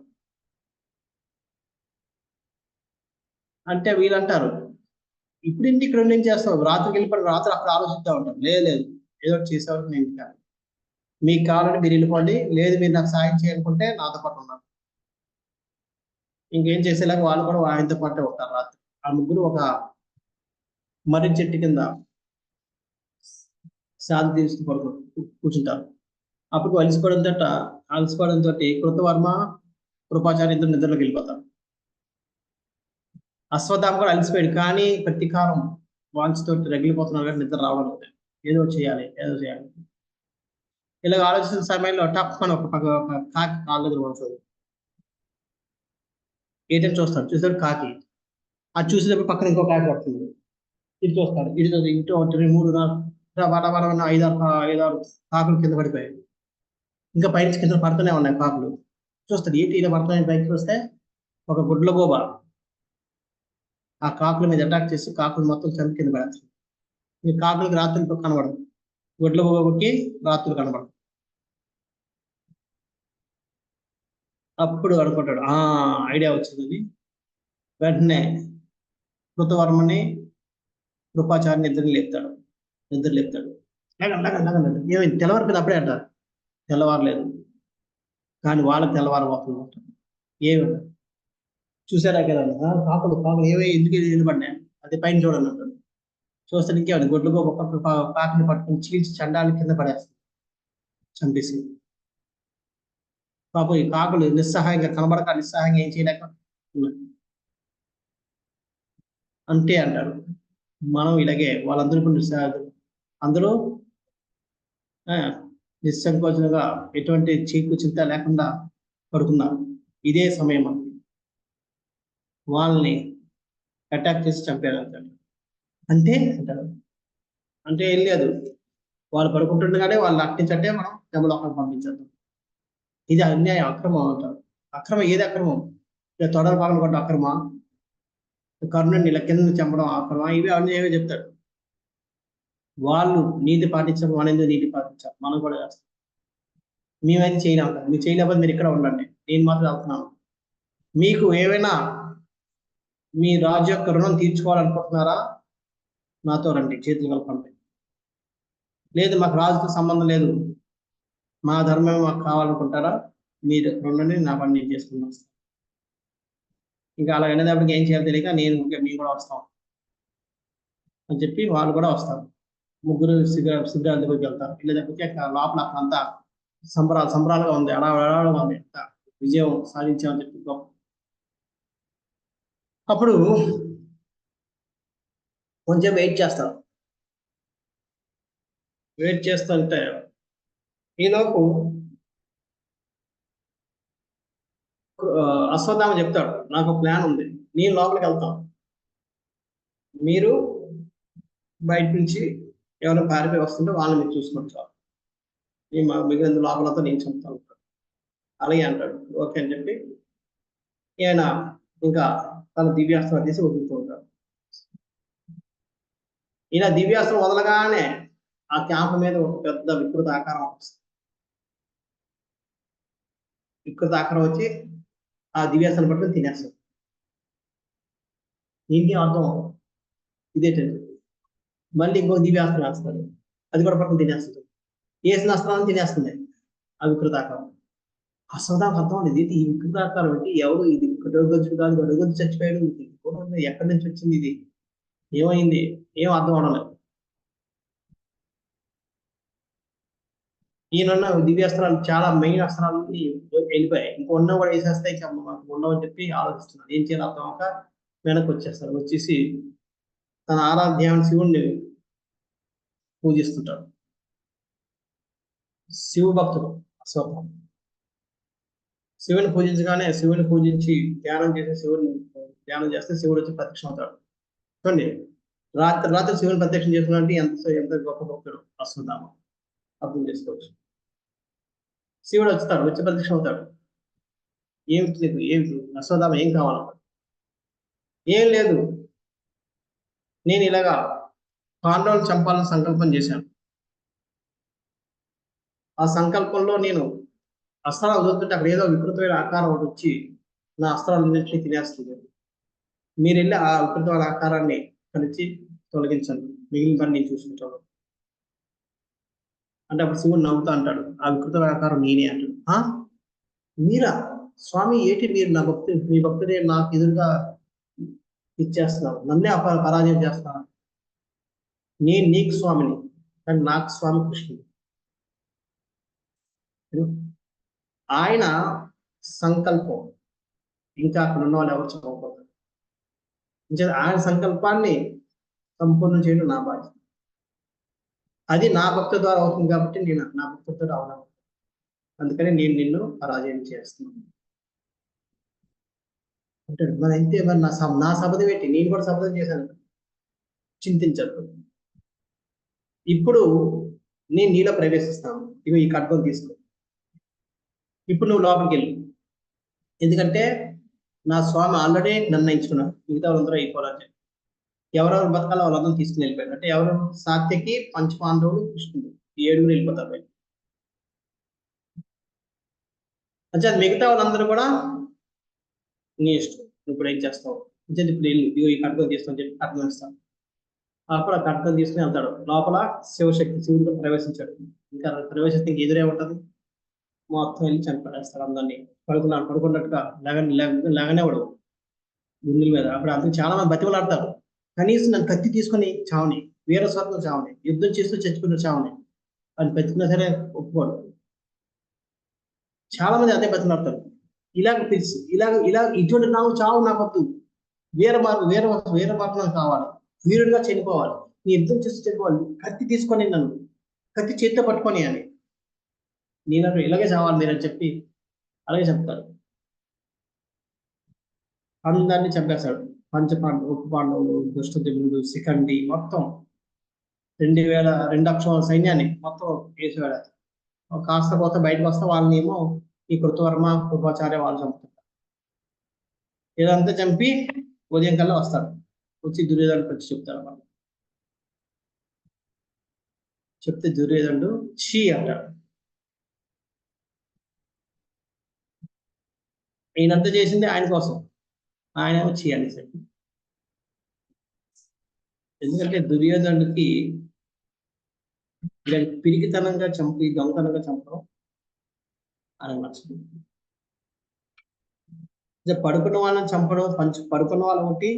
అంటే వీళ్ళంటారు, ఇప్పుడు ఇంటి ఇక్కడ ఏం చేస్తావు, రాత్రికి వెళ్ళిపోయి రాత్రి అక్కడ ఆలోచిద్దాం ఉంటారు. లేదు, ఏదో ఒకటి చేసే వరకు నేను ఇంటికి వెళ్ళను, మీకు కావాలంటే మీరు వెళ్ళిపోండి, లేదు మీరు నాకు సాయం చేయాలనుకుంటే నాతో పాటు ఉన్నారు. ఇంకేం చేసేలాగా వాళ్ళు కూడా ఆయనతో పాటే ఉంటారు రాత్రి. ఆ ముగ్గురు ఒక మర్రి చెట్టు కింద శాంతి తీస్తూ కూర్చుంటారు. అప్పుడు అలసిపోవడంతో కృతవర్మ, కృపాచార్య ఇద్దరు నిద్రలోకి వెళ్ళిపోతారు. అశ్వత్థామ కూడా అలసిపోయాడు, కానీ ప్రతీకారం వాంఛతో రగిలిపోతున్నారు కానీ నిద్ర రావడం లేదు. ఏదో చేయాలి. ఇలా ఆలోచిస్తున్న సమయంలో టప్ అని ఒక కాకి కాళ్ళ దగ్గర పడుతుంది. ఏదైనా చూస్తాడు కాకి. అది చూసేటప్పుడు పక్కన ఇంకో కాకి పడుతుంది. ఇది చూస్తాడు, ఇటు ఒకటి 3 5-6 కాకులు కింద పడిపోయాయి. ఇంకా పైనుంచి కింద పడుతూనే ఉన్నాయి కాకులు. చూస్తాడు, ఏంటి ఇలా పడుతున్నాయి. పైకి వస్తే ఒక గుడ్లగూబ ఆ కాకుల మీద అటాక్ చేసి కాకులు మొత్తం చంపి కింద పడేస్తుంది. ఈ కాకులకి రాత్రులు కనబడదు, గుడ్లగూబకి రాత్రులు కనబడదు. అప్పుడు అనుకుంటాడు, ఐడియా వచ్చిందని వెంటనే కృతవర్మని, కృపాచార్యని నిద్ర లేపుతాడు. లేకండి ఏమైంది, తెల్లవారిపోయింది అప్పుడే అంటారు. తెల్లవారలేదు, కానీ వాళ్ళకి తెల్లవారబోతుంది. ఏమి చూసారా కదా, కాకులు ఏమై ఎందుకు నిలబడినాయి, అది పైన చూడండి అంటాడు. చూస్తే ఇంకేమైంది, గుడ్లుగా ఒక్కొక్క కాకుని పట్టుకుని చీల్చి చండాలి కింద పడేస్తుంది, చంపేసి. పాపం ఈ కాకులు నిస్సహాయంగా నిస్సహాయంగా ఏం చేయలేక అంటే అంటారు. మనం ఇలాగే వాళ్ళందరూ అందరూ నిస్సంకోచంగా ఎటువంటి చీకు చింత లేకుండా పడుకున్నారు. ఇదే సమయం వాళ్ళని అటాక్ చేసి చంపారు అంటాడు. అంటారు, అంటే ఏం లేదు, వాళ్ళు పడుకుంటుండగానే వాళ్ళు అట్టించంటే మనం జమలోకం పంపించేద్దాం. ఇది అన్యాయం, అక్రమం అంటారు. ఏది అక్రమం? తొడలు పాలన కొట్ట అక్రమా, కర్ణుని ఇలా కింద చంపడం అక్రమా, ఇవి అన్యాయమే చెప్తాడు. వాళ్ళు నీతి పాటించడం, మనం నీతి పాటించాలి, మనం కూడా చేస్తాం. మేమైతే చేయలేం, మీరు చేయలేకపోతే మీరు ఇక్కడ ఉండండి, నేను మాత్రం వెళ్తున్నాను. మీకు ఏమైనా మీ రాజు యొక్క రుణం తీర్చుకోవాలనుకుంటున్నారా, నాతో రండి, చేతులు కలపండి. లేదు, మాకు రాజుతో సంబంధం లేదు, మా ధర్మం మాకు కావాలనుకుంటారా, మీరు రుణాన్ని నా పని నేను చేసుకుని వస్తాను. ఇంకా అలా అనేటప్పటికి ఏం చేయాలో తెలియక మేము కూడా వస్తాం అని చెప్పి వాళ్ళు కూడా వస్తారు. ముగ్గురు శిబిరాల దగ్గరికి వెళ్తారు. వెళ్ళేటప్పటికి లోపల అంతా సంబరాలుగా ఉంది, అడవగా ఉంది, విజయం సాధించామని చెప్పి. అప్పుడు కొంచెం వెయిట్ చేస్తుంటే ఈలోపు అశ్వత్థామ చెప్తాడు, నాకు ప్లాన్ ఉంది, నేను లోపలికి వెళ్తాను, మీరు బయట నుంచి ఎవరైనా పారిపోయి వస్తుంటే వాళ్ళని మీరు చూసుకుంటారు, మిగిలిన లోపలతో నేను చంపుతాను. అలాగే అంటాడు. ఓకే అని చెప్పి ఈయన ఇంకా తన దివ్యాస్త్రం తీసి వదులుతూ ఉంటాడు. ఈయన దివ్యాస్త్రం వదలగానే ఆ క్యాంప్ మీద ఒక పెద్ద వికృత ఆకారం వస్తుంది. వికృత ఆకారం వచ్చి ఆ దివ్యాస్త్రం పట్టుకుని తినేస్తుంది. దీనికి అర్థం ఇదేంటండి, మళ్ళీ ఇంకో దివ్యాస్త్రం వేస్తాడు, అది కూడా పట్టుకుని తినేస్తుంది. వేసిన అస్త్రాన్ని తినేస్తుంది ఆ వికృతాకారం. అశ్వత్థామకు అర్థం లేదు, ఈ వికృతాకారం అంటే ఎవరు, ఇది గడుగొచ్చుడు కాదు, గడుగొచ్చు చచ్చిపోయాడు, ఎక్కడి నుంచి వచ్చింది, ఇది ఏమైంది, ఏం అర్థం అవడం. ఈయన దివ్యాస్త్రాలు చాలా మెయిన్ అస్త్రాలు వెళ్ళిపోయాయి, ఇంకో ఉన్న కూడా వేసేస్తే ఇంకా ఉండవని చెప్పి ఆలోచిస్తున్నాడు. ఏం చేయాలి అర్థం అవ్వక వెనక్కి వచ్చేస్తాడు. వచ్చేసి తన ఆరాధ్యాన్ని శివుణ్ణి పూజిస్తుంటాడు. శివ భక్తుడు అశ్వత్థామ. శివుని పూజించి ధ్యానం చేస్తే శివుడు వచ్చి ప్రత్యక్షం అవుతాడు. చూడండి, రాత్రి రాత్రి శివుని ప్రత్యక్షం చేసుకున్నాడంటే ఎంత గొప్ప భక్తుడు అశ్వత్థామ, అర్థం చేసుకోవచ్చు. శివుడు వస్తాడు, వచ్చి ప్రత్యక్షం అవుతాడు. ఏమిటి నీకు, ఏమిటి అశ్వత్థామ, ఏం కావాలి? ఏం లేదు, నేను ఇలాగా పాండవులను చంపాలని సంకల్పం చేశాను. ఆ సంకల్పంలో నేను అస్త్రాలు వదులుతుంటే అక్కడ ఏదో వికృతమైన ఆకారం ఒకటి వచ్చి నా అస్త్రాలన్నింటినీ తినేస్తుంది. మీరు వెళ్ళి ఆ వికృతమైన ఆకారాన్ని కలిసి తొలగించండి, మిగిలిన పని నేను చూసుకుంటాను అంటే అప్పుడు శివుడు నవ్వుతా అంటాడు, ఆ వికృతమైన ఆకారం నేనే అంటాడు. మీరా స్వామి, ఏంటి మీరు నా భక్తుడు, మీ భక్తుడే నాకు ఎదురుగా ఇచ్చేస్తున్నారు, నన్నే పరాజయం చేస్తున్నారు. నేను నీకు స్వామిని, కానీ నాకు స్వామి కృష్ణుడు. ఆయన సంకల్పం ఇంకా అక్కడ ఉన్న వాళ్ళు ఎవరు చదవకూడదు. ఆయన సంకల్పాన్ని సంపూర్ణం చేయడం నా బాధ్యత. అది నా భక్తి ద్వారా అవుతుంది కాబట్టి నేను నా భక్తితో రావడం, అందుకని నేను నిన్ను పరాజయం చేస్తున్నాను అంటాడు. మరి అయితే మరి నా శపథం ఏంటి, నేను కూడా శపథం చేశాను, చింతించదు. ఇప్పుడు నేను నీలో ప్రవేశిస్తాను, ఇవి ఈ ఖడ్గం తీసుకో, ఇప్పుడు నువ్వు లోపలికి వెళ్ళు. ఎందుకంటే నా స్వామి ఆల్రెడీ నిర్ణయించుకున్నాడు, మిగతా వాళ్ళందరూ అయిపోవాలని. ఎవరెవరు బతకాలో వాళ్ళందరూ తీసుకుని వెళ్ళిపోయారు. అంటే ఎవరు, సాత్యకి, పంచపాండవులు, కృష్ణుడు, ఈ 7 వెళ్ళిపోతారు బయట. అంటే మిగతా వాళ్ళందరూ కూడా నీ ఇష్టం, ఇప్పుడు ఏం చేస్తావు అంటే ఇప్పుడు వెళ్ళు, ఇగో ఈ ఖడ్గం తీస్తాను చెప్పి ఖడ్గం ఇస్తాను. అప్పుడు ఆ ఖడ్గం తీసుకుని వెళ్తాడు. లోపల శివశక్తి, శివుడు ప్రవేశించాడు. ఇంకా ప్రవేశిస్తే ఇంక ఎదురే ఉంటది, మొత్తం వెళ్ళి చనిపడేస్తాడు అందరినీ. పడుకున్నట్టుగా లేగనేవాడు గుండెల మీద. అప్పుడు అందుకు చాలా మంది బతిమలాడతారు, కనీసం నన్ను కత్తి తీసుకొని చావని, వీరస్వాతం చావని, యుద్ధం చేస్తూ చచ్చిపోయిన చావని అని బతికినా సరే ఒప్పుకోడు. చాలా మంది అదే బతిమలాడతారు. ఇటువంటి నాకు చావు నా వద్దు, వీర మార్గం కావాలి, వీరుడిగా చనిపోవాలి, నీ యుద్ధం చేస్తూ చనిపోవాలి, కత్తి తీసుకొని నన్ను కత్తి చేతితో పట్టుకొని అని, నేను ఇలాగే చావాలి మీరని చెప్పి అలాగే చెప్తారు. అందరినీ చంపేస్తాడు. పంచపాండవులు, ఉప పాండవులు, దుష్టజముడు, శిఖండి, మొత్తం 2 అక్షరాల సైన్యాన్ని మొత్తం వేసేవాడు. కాస్త పోతే బయటకు వస్తే వాళ్ళని ఏమో ఈ కృతవర్మ, కృపాచార్య వాళ్ళు చంపుతారు. ఇదంతా చంపి ఉదయం కల్లా వస్తాడు. వచ్చి దుర్యోధనుడికి వచ్చి చెప్తారు. వాళ్ళు చెప్తే దుర్యోధనుడు ఛీ అంటాడు. ఈయనంతా చేసింది ఆయన కోసం, ఆయన ఏమో ఛీ అనేసాడు. ఎందుకంటే దుర్యోధనుడికి పిరికితనంగా చంపి, దొంగతనంగా చంపడం అని నచ్చింది. పడుకున్న వాళ్ళని చంపడం, పడుకున్న వాళ్ళ ఒకటి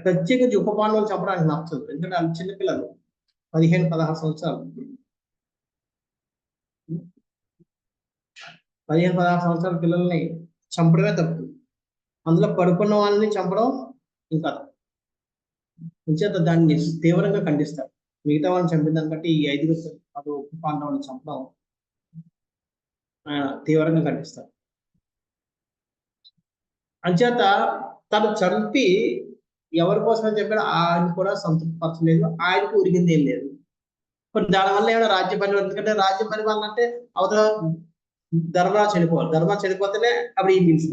ప్రత్యేకించి ఉప పాండవులు చంపడానికి నచ్చదు. ఎందుకంటే వాళ్ళు చిన్నపిల్లలు, 15-16 సంవత్సరాలు, 15-16 సంవత్సరాల పిల్లల్ని చంపడమే తప్పు. అందులో పడుకున్న వాళ్ళని చంపడం ఇంకా ఇంచేత దాన్ని తీవ్రంగా ఖండిస్తారు. మిగతా వాళ్ళని చంపిన దాన్ని బట్టి ఈ 5 ఉప పాండవులను చంపడం తీవ్రంగా ఖండిస్తారు. అంచేత తను చంపి ఎవరి కోసమని చెప్పాడు ఆయన కూడా సంతృప్తిపరచలేదు, ఆయనకు ఉరిగింది ఏం లేదు. దానివల్ల ఏమైనా రాజ్య పరిపాలన, ఎందుకంటే రాజ్య పరిపాలన అంటే అవతల ధర్మరాజు చనిపోవాలి, ధర్మరాజు చనిపోతేనే అప్పుడు ఈ పిలిచి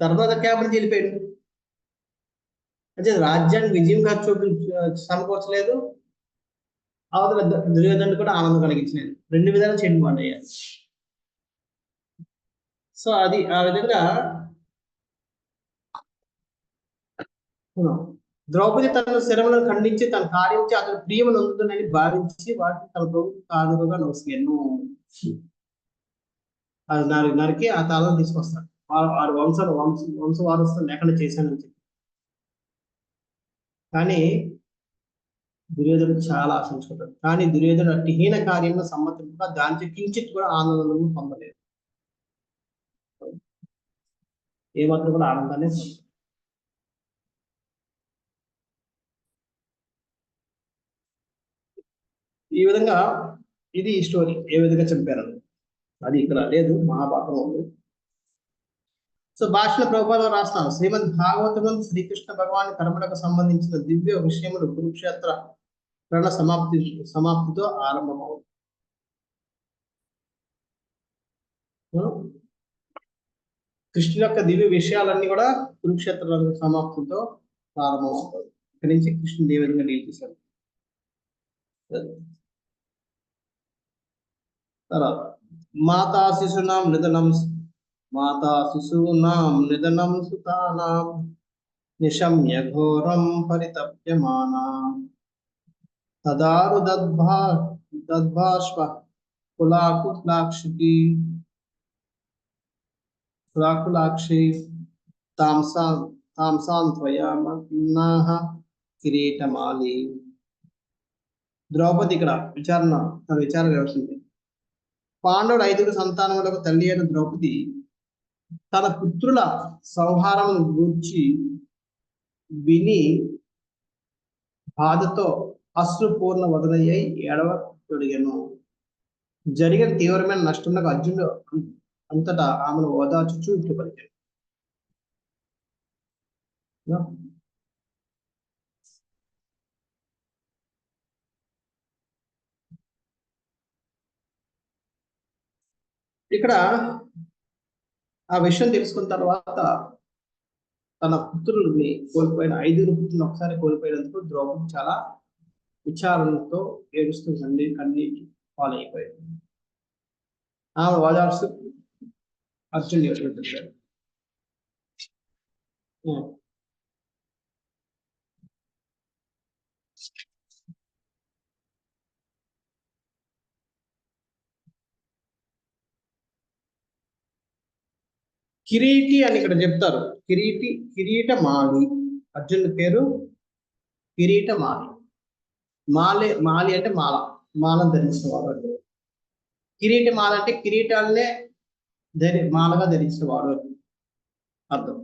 ధర్మరాజు క్యాబినెట్ వెళ్ళిపోయాడు. అంటే రాజ్యాన్ని విజయంగా సమకూర్చలేదు, అవతల దుర్యోధనుడు కూడా ఆనందం కలిగించలేదు. 2 విధాలు చెడిపోండి అయ్యారు. సో అది ఆ విధంగా ద్రౌపది తన శరములను ఖండించి తన కార్యించి అతను ప్రియమును అందుతుందని భావించి వాటిని తన ప్రభుత్వ కానుకగా నోసుకెను. అది నరికి ఆ తాళం తీసుకొస్తాడు. వారి వంశవారసులు లేకుండా చేశానని చెప్పి. కానీ దుర్యోధనుడు చాలా ఆశించుకుంటాడు. కానీ దుర్యోధనుడు అట్టి హీన కార్యంలో సమ్మతింపుగా దానికి కించిత్ కూడా ఆనందం పొందలేదు. ఏమాత్రం కూడా ఆనందాన్ని ఈ విధంగా ఇది ఈ స్టోరీ ఏ విధంగా చంపారు అది ఇక్కడ లేదు, మహాభారతం ఉంది. సో భాషలో ప్రభుపాద రాస్తాను, శ్రీమద్ భాగవతం శ్రీకృష్ణ భగవాన్ కర్మలకు సంబంధించిన దివ్య విషయములు కురుక్షేత్ర రణ సమాప్తితో ఆరంభమవుతుంది. కృష్ణుని యొక్క దివ్య విషయాలన్నీ కూడా కురుక్షేత్ర సమాప్తితో ప్రారంభమవుతాయి. ఇక్కడి నుంచి కృష్ణుడు ఏ విధంగా డీల్ చేశాడు. తర్వాత మాతా శిశూనాం నిధనం సుతానాం నిశమ్య ఘోరం పరితప్యమానా తదారు దద్భాష్ప కులాకులాక్షి తాంసాంత్వయామన్నాః కిరీటమాలి. ద్రౌపది ఇక్కడ తన విచారణ వ్యవస్థింది. పాండవుడు 5 సంతానములకు తల్లి అయిన ద్రౌపది తన పుత్రుల సంహారం గూర్చి విని బాధతో అశ్రుపూర్ణ వదనయ్యి ఏడవతొడిగెను. జరిగిన తీవ్రమైన నష్టంలో అర్జునుడు అంతటా ఆమెను ఓదార్చుచూ ఇట్లు పలికాడు. ఇక్కడ ఆ విషయం తెలుసుకున్న తర్వాత తన పుత్రుల్ని కోల్పోయిన 5 పుత్రులను ఒకసారి కోల్పోయినందుకు ద్రౌపది చాలా విచారణతో ఏడుస్తూ కన్నీటి పాలైపోయింది. ఆమె ఓదార్సు అర్జునుడు చెప్పాడు. కిరీటి అని ఇక్కడ చెప్తారు. కిరీటమాలి. అర్జునుడి పేరు కిరీటమాలి. మాలి అంటే మాలను ధరించిన వాడు. కిరీటమాల అంటే కిరీటాలనే మాలగా ధరించిన వాడు అర్థం.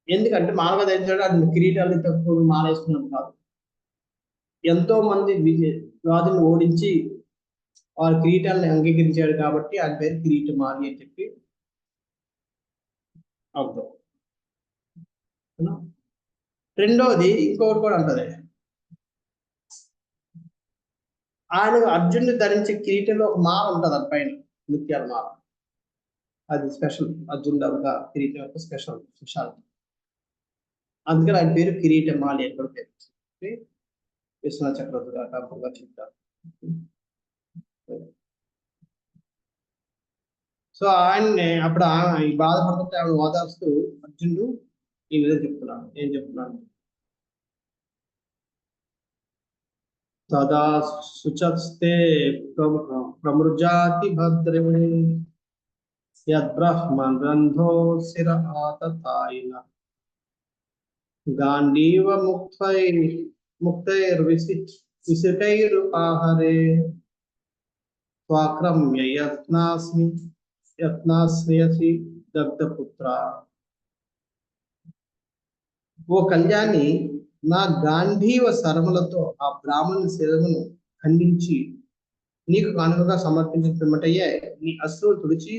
ఎందుకంటే మాలగా ధరించాడు అది కిరీటాలని తక్కువ మాల వేసుకున్నట్టు కాదు. ఎంతో మంది రాజులను ఓడించి వారి కిరీటాలను అంగీకరించాడు కాబట్టి ఆయన పేరు కిరీటమాలి అని చెప్పి అర్థం. రెండోది ఇంకొకటి కూడా అంటది, ఆయన అర్జునుడు ధరించే కిరీటంలో ఒక మాల ఉంటుంది, అది పైన ముత్యాల మాల. అది స్పెషల్. అర్జునుడు ఒక కిరీటం యొక్క స్పెషాలిటీ. అందుకని ఆయన పేరు కిరీటమాలి అని కూడా పేరు. విశ్వనాథ చక్రవర్తి గారు చెప్తారు. సో ఆయన్ని అప్పుడు ఈ బాధపడుతుంటే ఆమె ఓదార్స్తూ అర్జునుడు ఈ విధంగా చెప్తున్నాను. ఏం చెప్తున్నాను? తదా శుచస్తే ప్రమృజాతి భద్రే యద్బ్రహ్మన్ రంధో శిర ఆతతాయిన గాంధీవ ముక్తైర్విసిటైరుపాహరే స్వాక్రమ్య యత్నాస్యసి దగ్ధపుత్ర. ఓ కళ్యాణి, నా గాంధీవ శరములతో ఆ బ్రాహ్మణుని శిరమును ఖండించి నీకు కానుకగా సమర్పించిన పిమ్మటయ్యే నీ అశ్రువు తుడిచి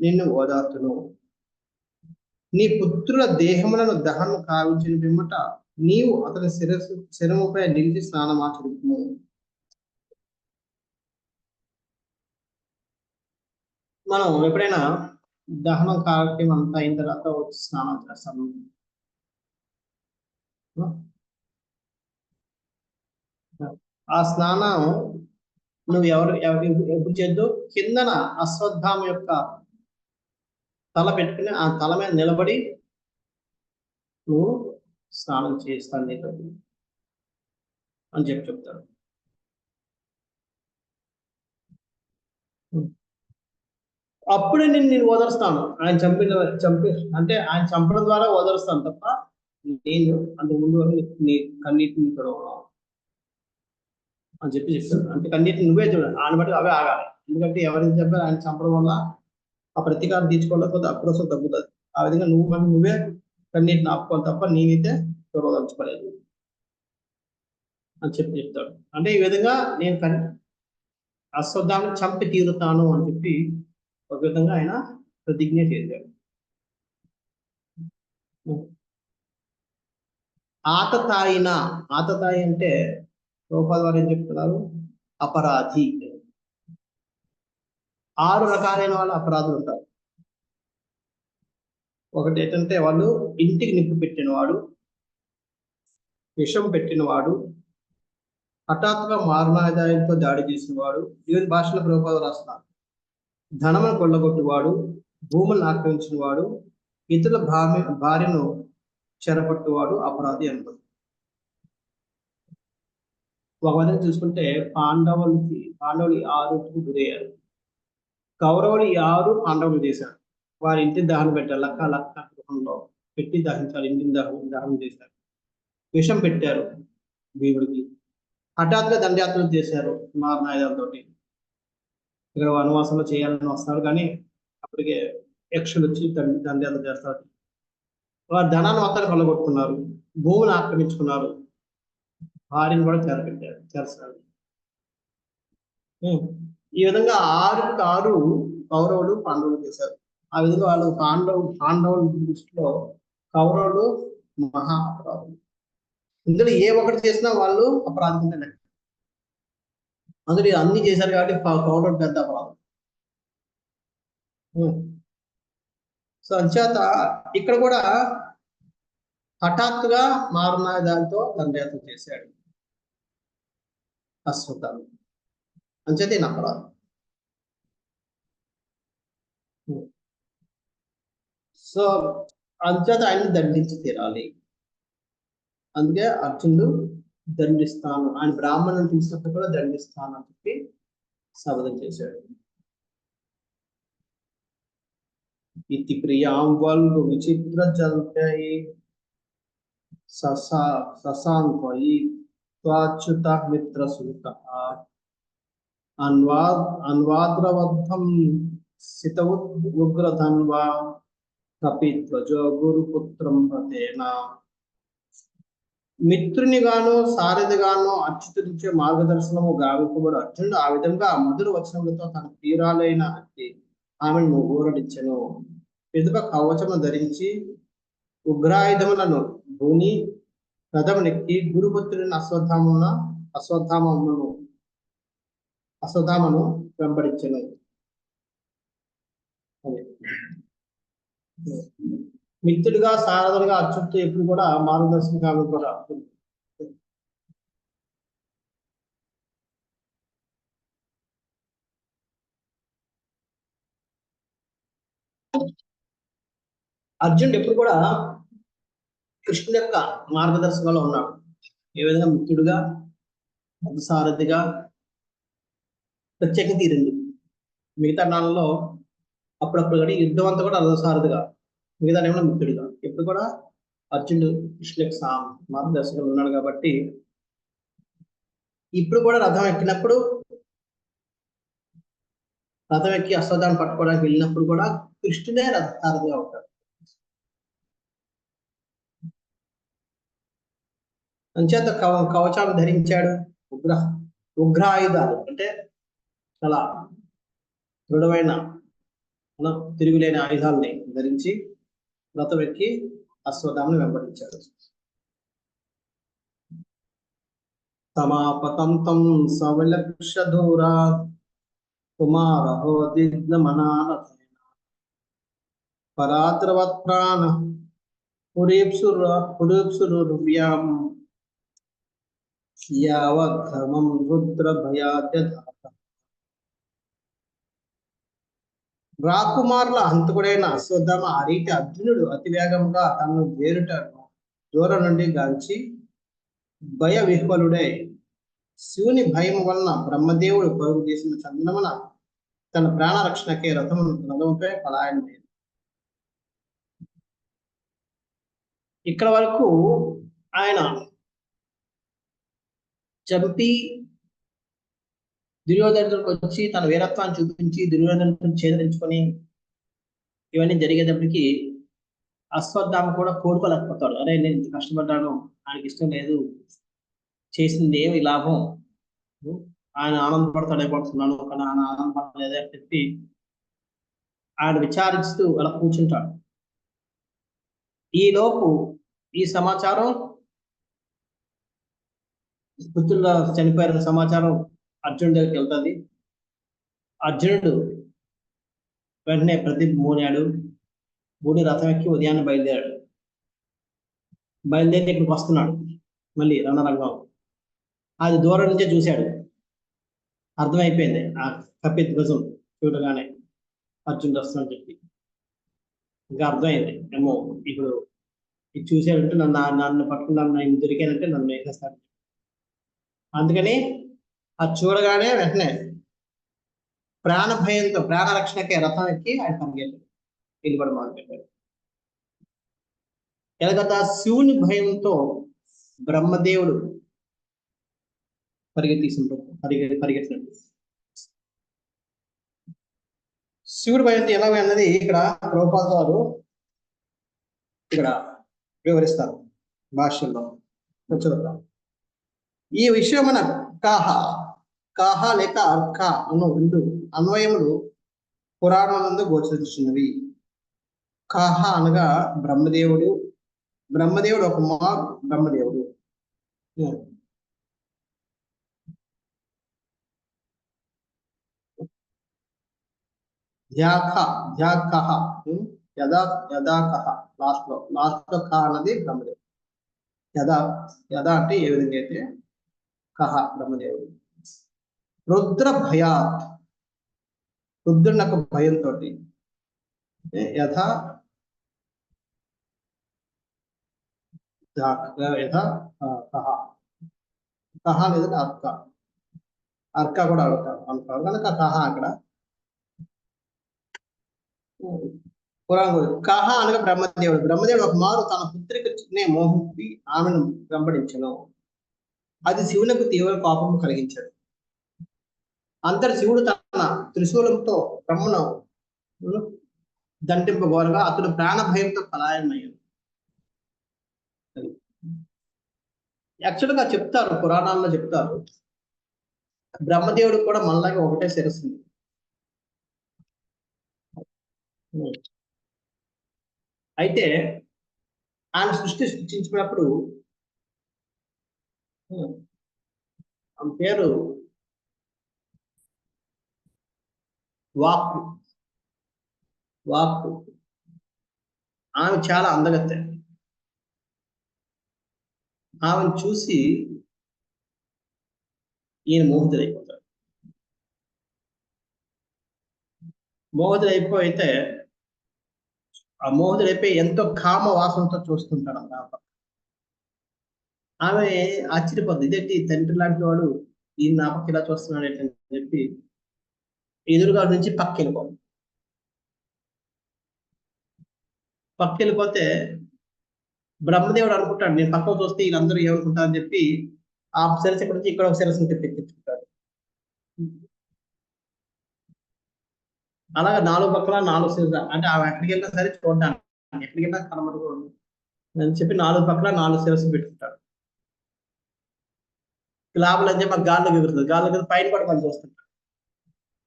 నిన్ను ఓదార్తును. నీ పుత్రుల దేహములను దహనం కావించిన పిమ్మట నీవు అతని శిరముపై నిలిచి స్నానమాచరుము. మనం ఎప్పుడైనా దహనం కార్యక్రమం అంతా అయిన తర్వాత వచ్చి స్నానం చేస్తాము. ఆ స్నానం నువ్వు ఎప్పుడు చేద్దు? కిందన అశ్వత్థామ యొక్క తల పెట్టుకుని ఆ తల మీద నిలబడి నువ్వు స్నానం చేస్తాను అని చెప్తారు. అప్పుడే నేను ఓదరుస్తాను. ఆయన అంటే ఆయన చంపడం ద్వారా ఓదరుస్తాను తప్ప నేను అంతకు ముందు నీ కన్నీటిని చూడవడం అని చెప్తాను. అంటే కన్నీటిని నువ్వే చూడాలి, ఆయన బట్టి అవే ఆగాలి. ఎందుకంటే ఎవరైనా చెప్పారు ఆయన చంపడం వల్ల ఆ ప్రతీకారం తీర్చుకోలేకపోతే అప్పుడు అసలు తగ్గుతుంది. ఆ విధంగా నువ్వే కన్నీటిని ఆపుకోవాలి తప్ప నేనైతే చూడదలుచుకోలేదు అని చెప్తాడు. అంటే ఈ విధంగా నేను అశ్వత్థామని చంపి తీరుతాను అని చెప్పి ఒక విధంగా ఆయన ప్రతిజ్ఞ చేశాడు. ఆతతాయిన, ఆతతాయి అంటే రూపాయల వారు ఏం చెప్తున్నారు? అపరాధి. 6 రకాలైన వాళ్ళు అపరాధులు ఉంటారు. ఒకటి ఏంటంటే వాళ్ళు ఇంటికి నిప్పు పెట్టినవాడు, విషం పెట్టినవాడు, హఠాత్తుగా మారణాయుధాలతో దాడి చేసినవాడు, వివిధ భాషల ప్రభుత్వాలు రాస్తున్నారు. ధనమును కొల్లగొట్టువాడు, భూములను ఆక్రమించినవాడు, ఇతరుల భార్యను చెరపట్టువాడు అపరాధి అంటారు. ఒక విధంగా చూసుకుంటే పాండవులు 6కి గురయ్యారు. కౌరవులు 6 పాండవులు చేశారు. వారి ఇంటిని దహనం పెట్టారు. లక్క గృహంలో పెట్టి దహించారు. ఇంటిని దహనం చేశారు. విషం పెట్టారు భీముడికి. హఠాత్తుగా దండయాత్రలు చేశారు మారణాయుధాలతోటి. ఇక్కడ వనవాసంలో చేయాలని వస్తారు, కానీ అప్పటికే యక్షులు వచ్చి దండయాత్ర చేస్తారు. వారి ధనాన్ని మొత్తాన్ని కొల్లగొట్టుకున్నారు, భూములు ఆక్రమించుకున్నారు, భార్యను కూడా చేస్తారు. ఈ విధంగా 6కి 6 కౌరవులు పాండవులు చేశారు. ఆ విధంగా వాళ్ళు పాండవుల దృష్టిలో కౌరవులు మహా అపరాధులు. ఇందులో ఏ ఒక్కటి చేసినా వాళ్ళు అపరాధం కింద లెక్క. అందులో అన్ని చేశారు కాబట్టి కౌరవులు పెద్ద అపరాధం. సో అంచేత ఇక్కడ కూడా హఠాత్తుగా మారణాయుధాలతో దండయాత్ర చేశాడు అశ్వత్థామ. అంచేత ఈయన అపరాధం. సో అంచేత ఆయన్ని దండించి తీరాలి. అందుకే అర్జునుడు దండిస్తాను, ఆయన బ్రాహ్మణుని పిలిచినప్పుడు కూడా దండిస్తాను అని చెప్పి శపథం చేశాడు. ఇతి ప్రియాం వల్గు విచిత్ర జల్పై ససాంపై త్వాచ్యుత మిత్ర సుత అన్వాద్రవద్ధం సిత ఉగ్రధన్వా కపిత్వజో గురుపుత్రం ప్రతేన. మిత్రుని గాను సారథిగాను అచ్యుతించే మార్గదర్శనము గావింపబడు అర్జునుడు ఆ విధంగా మధుర వచనములతో తన ప్రియురాలైన ఆమెను ఊరడించెను. పిదప కవచమును ధరించి ఉగ్రాయుధములను భూని రథమునెక్కి గురుపుత్రుని అశ్వత్థామను వెంబడించెను. మిత్రుడిగా సారథులుగా అచ్యుత్ ఎప్పుడు కూడా మార్గదర్శనంగా కూడా. అర్జునుడు ఎప్పుడు కూడా కృష్ణుడి యొక్క మార్గదర్శకంలో ఉన్నాడు. ఏ విధంగా మిత్రుడుగా, సారథిగా, ప్రత్యేకంగా 2 మిగతా నాళ్ళలో అప్పుడప్పుడు కానీ యుద్ధం అంతా కూడా రథసారథిగా, మిగతా ఏమన్నా మిత్రుడిగా. ఎప్పుడు కూడా అర్జునుడు కృష్ణుడి యొక్క మార్గదర్శకంలో ఉన్నాడు కాబట్టి ఇప్పుడు కూడా రథం ఎక్కినప్పుడు, రథం ఎక్కి అశ్వత్థాన్ని పట్టుకోవడానికి వెళ్ళినప్పుడు కూడా కృష్ణుడే రథసారథిగా ఉంటాడు. అంచేత కవచాలు ధరించాడు. ఉగ్రాయుధాలు అంటే చాలా దృఢమైన తిరుగులేని ఆయుధాలని ధరించి రథం ఎక్కి అశ్వత్థామను వెంబడించాడు. సమాపతంతం సవిలక్ష దూరా కుమారహోదిగ్నమనానథేన పరాద్రవత్ ప్రాణ పురీప్సురువ్యాం యావద్ధర్మం రుద్రభయాద్యధాత. రాకుమారుల హంతకుడైన అశ్వత్థామ ఆ రీతి అర్జునుడు అతివేగంగా తనను దూరం నుండి గాంచి భయ విహ్వలుడై శివుని భయం వలన బ్రహ్మదేవుడు పరుగు చేసిన చందనమున తన ప్రాణ రక్షణకే రథముపై పలాయనమైంది. ఇక్కడ వరకు ఆయన చంపి దుర్యోధనుడికి వచ్చి తన వీరత్వాన్ని చూపించి దుర్యోధనుడిని ఛేదించుకొని ఇవన్నీ జరిగేటప్పటికి అశ్వత్థామ కూడా కోరుకోలేకపోతాడు. అరే నేను ఇంత కష్టపడ్డాను, ఆయనకి ఇష్టం లేదు, చేసింది ఏమి లాభం, ఆయన ఆనందపడతాడైపోతున్నాను కానీ ఆయన ఆనందపడలేదే అని చెప్పి ఆయన విచారిస్తూ అలా కూర్చుంటాడు. ఈ లోపు ఈ సమాచారం పుత్రుల చనిపోయిన సమాచారం అర్జునుడి దగ్గరికి వెళ్తుంది. అర్జునుడు వెంటనే మూడాడు. మూడి రథం ఎక్కి ఉదయాన్నే బయలుదేరాడు. బయలుదేరి ఇక్కడికి వస్తున్నాడు. మళ్ళీ రణరంగం అది దూరం నుంచే చూశాడు. అర్థమైపోయింది ఆ కపిత్ భుజం చూడగానే అర్జునుడు వస్తుందని చెప్పి. ఇంకా అర్థమైంది ఏమో ఇప్పుడు ఇది చూసాడంటే నన్ను పట్టుకున్నాను, నేను దొరికానంటే నన్ను వేసేస్తాడు. అందుకని అది చూడగానే వెంటనే ప్రాణ భయంతో ప్రాణ రక్షణకే రథం ఎక్కి ఆయన పరిగెట్టాడు. నిలబడి మొదలుపెట్టాడు. ఎలాగ శివుని భయంతో బ్రహ్మదేవుడు పరిగెత్తినట్టు. శివుడి భయంతో ఎలా అన్నది ఇక్కడ ప్రభుపాద వారు ఇక్కడ వివరిస్తారు భాష్యంలో. చూద్దాం. ఈ విషయమున కాహ లేక అర్క అను రెండు అన్వయములు పురాణాలందు గోచరిస్తున్నవి. కాహ అనగా బ్రహ్మదేవుడు ఒక బ్రహ్మదేవుడు. లాస్ట్ లో క అన్నది బ్రహ్మదేవుడు. యథా అంటే ఏ విధంగా అయితే కహ బ్రహ్మదేవుడు. రుద్ర భయాత్ రుద్రునకు భయంతో యథా కహ లేదా అర్క కూడా అంటారు కనుక కహ అక్కడ కహ అనగా బ్రహ్మదేవుడు ఒక మారు తన పుత్రికనే మోహించి ఆమెను వెంబడించను. అది శివునికి తీవ్ర కోపం కలిగించాడు. అంతటి శివుడు తన త్రిశూలంతో బ్రహ్మను దంటింపగోరగా అతడు ప్రాణ భయంతో పలాయనమయ్యాడు. యాక్చువల్గా చెప్తారు, పురాణాల్లో చెప్తారు, బ్రహ్మదేవుడు కూడా మనలాగే ఒకటే శిరస్సు. అయితే ఆయన సృష్టించినప్పుడు ఆమె పేరు వాక్కు. ఆమె చాలా అందగత్తె. ఆమెను చూసి ఈయన మోహితుడైపోయితే ఆ మోహితుడైపోయి ఎంతో కామ వాసనతో చూస్తుంటాడు అన్నమాట. ఆమె ఆశ్చర్యపోద్ది, ఇదేంటి తండ్రి లాంటి వాడు ఈ నా పక్క ఇలా చూస్తున్నాడు అని చెప్పి ఎదురుగా నుంచి పక్కెళ్ళిపోతే బ్రహ్మదేవుడు అనుకుంటాడు, నేను పక్కకు చూస్తే వీళ్ళందరూ ఏమనుకుంటారని చెప్పి ఆ శిరస్సు ఇక్కడ నుంచి ఇక్కడ ఒక శిరస్సును తెప్పించుకుంటాడు. అలాగా 4 పక్కల 4 శిరస్సు, అంటే ఆమె ఎక్కడికి వెళ్ళినా సరే చూడడానికి, ఎక్కడికి వెళ్ళినా కనబడుకో అని చెప్పి 4 పక్కల 4 శిరస్సు పెట్టుకుంటాడు. లాభాలు అని చెప్పి గాల్లో ఎగురుతుంది. గాల్లో ఎగురు పైన కూడా మనం చూస్తుంటాడు.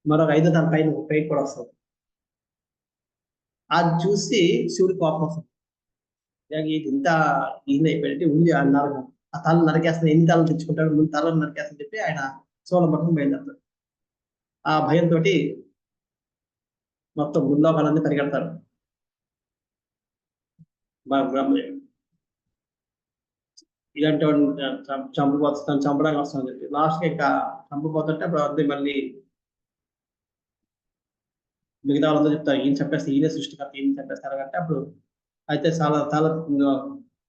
మరొక 5 దాని పైన కూడా వస్తుంది. అది చూసి శివుడి కోపం వస్తుంది. ఇంత ఈయన అయిపోయింటే ఉంది ఆ తల నరికేస్తాను, ఎన్ని తలలు తెచ్చుకుంటాడు, ముందు తలను నరికేస్తాను చెప్పి ఆయన సోలం పట్టుకుని బయలుదేరుతాడు. ఆ భయంతో మొత్తం ముల్లోకాలన్నీ పరిగెడతారు. బ్రహ్మదేవుడు ఇలాంటి వాడిని చంపబోతాను, చంపడానికి వస్తానని చెప్పి లాస్ట్కి ఇంకా చంపబోతుంటే అప్పుడు మళ్ళీ మిగతా వాళ్ళంతా చెప్తారు, ఈయన చెప్పేస్తే ఈయన సృష్టికర్త, ఈయన చెప్పేస్తారు అంటే అప్పుడు అయితే చాలా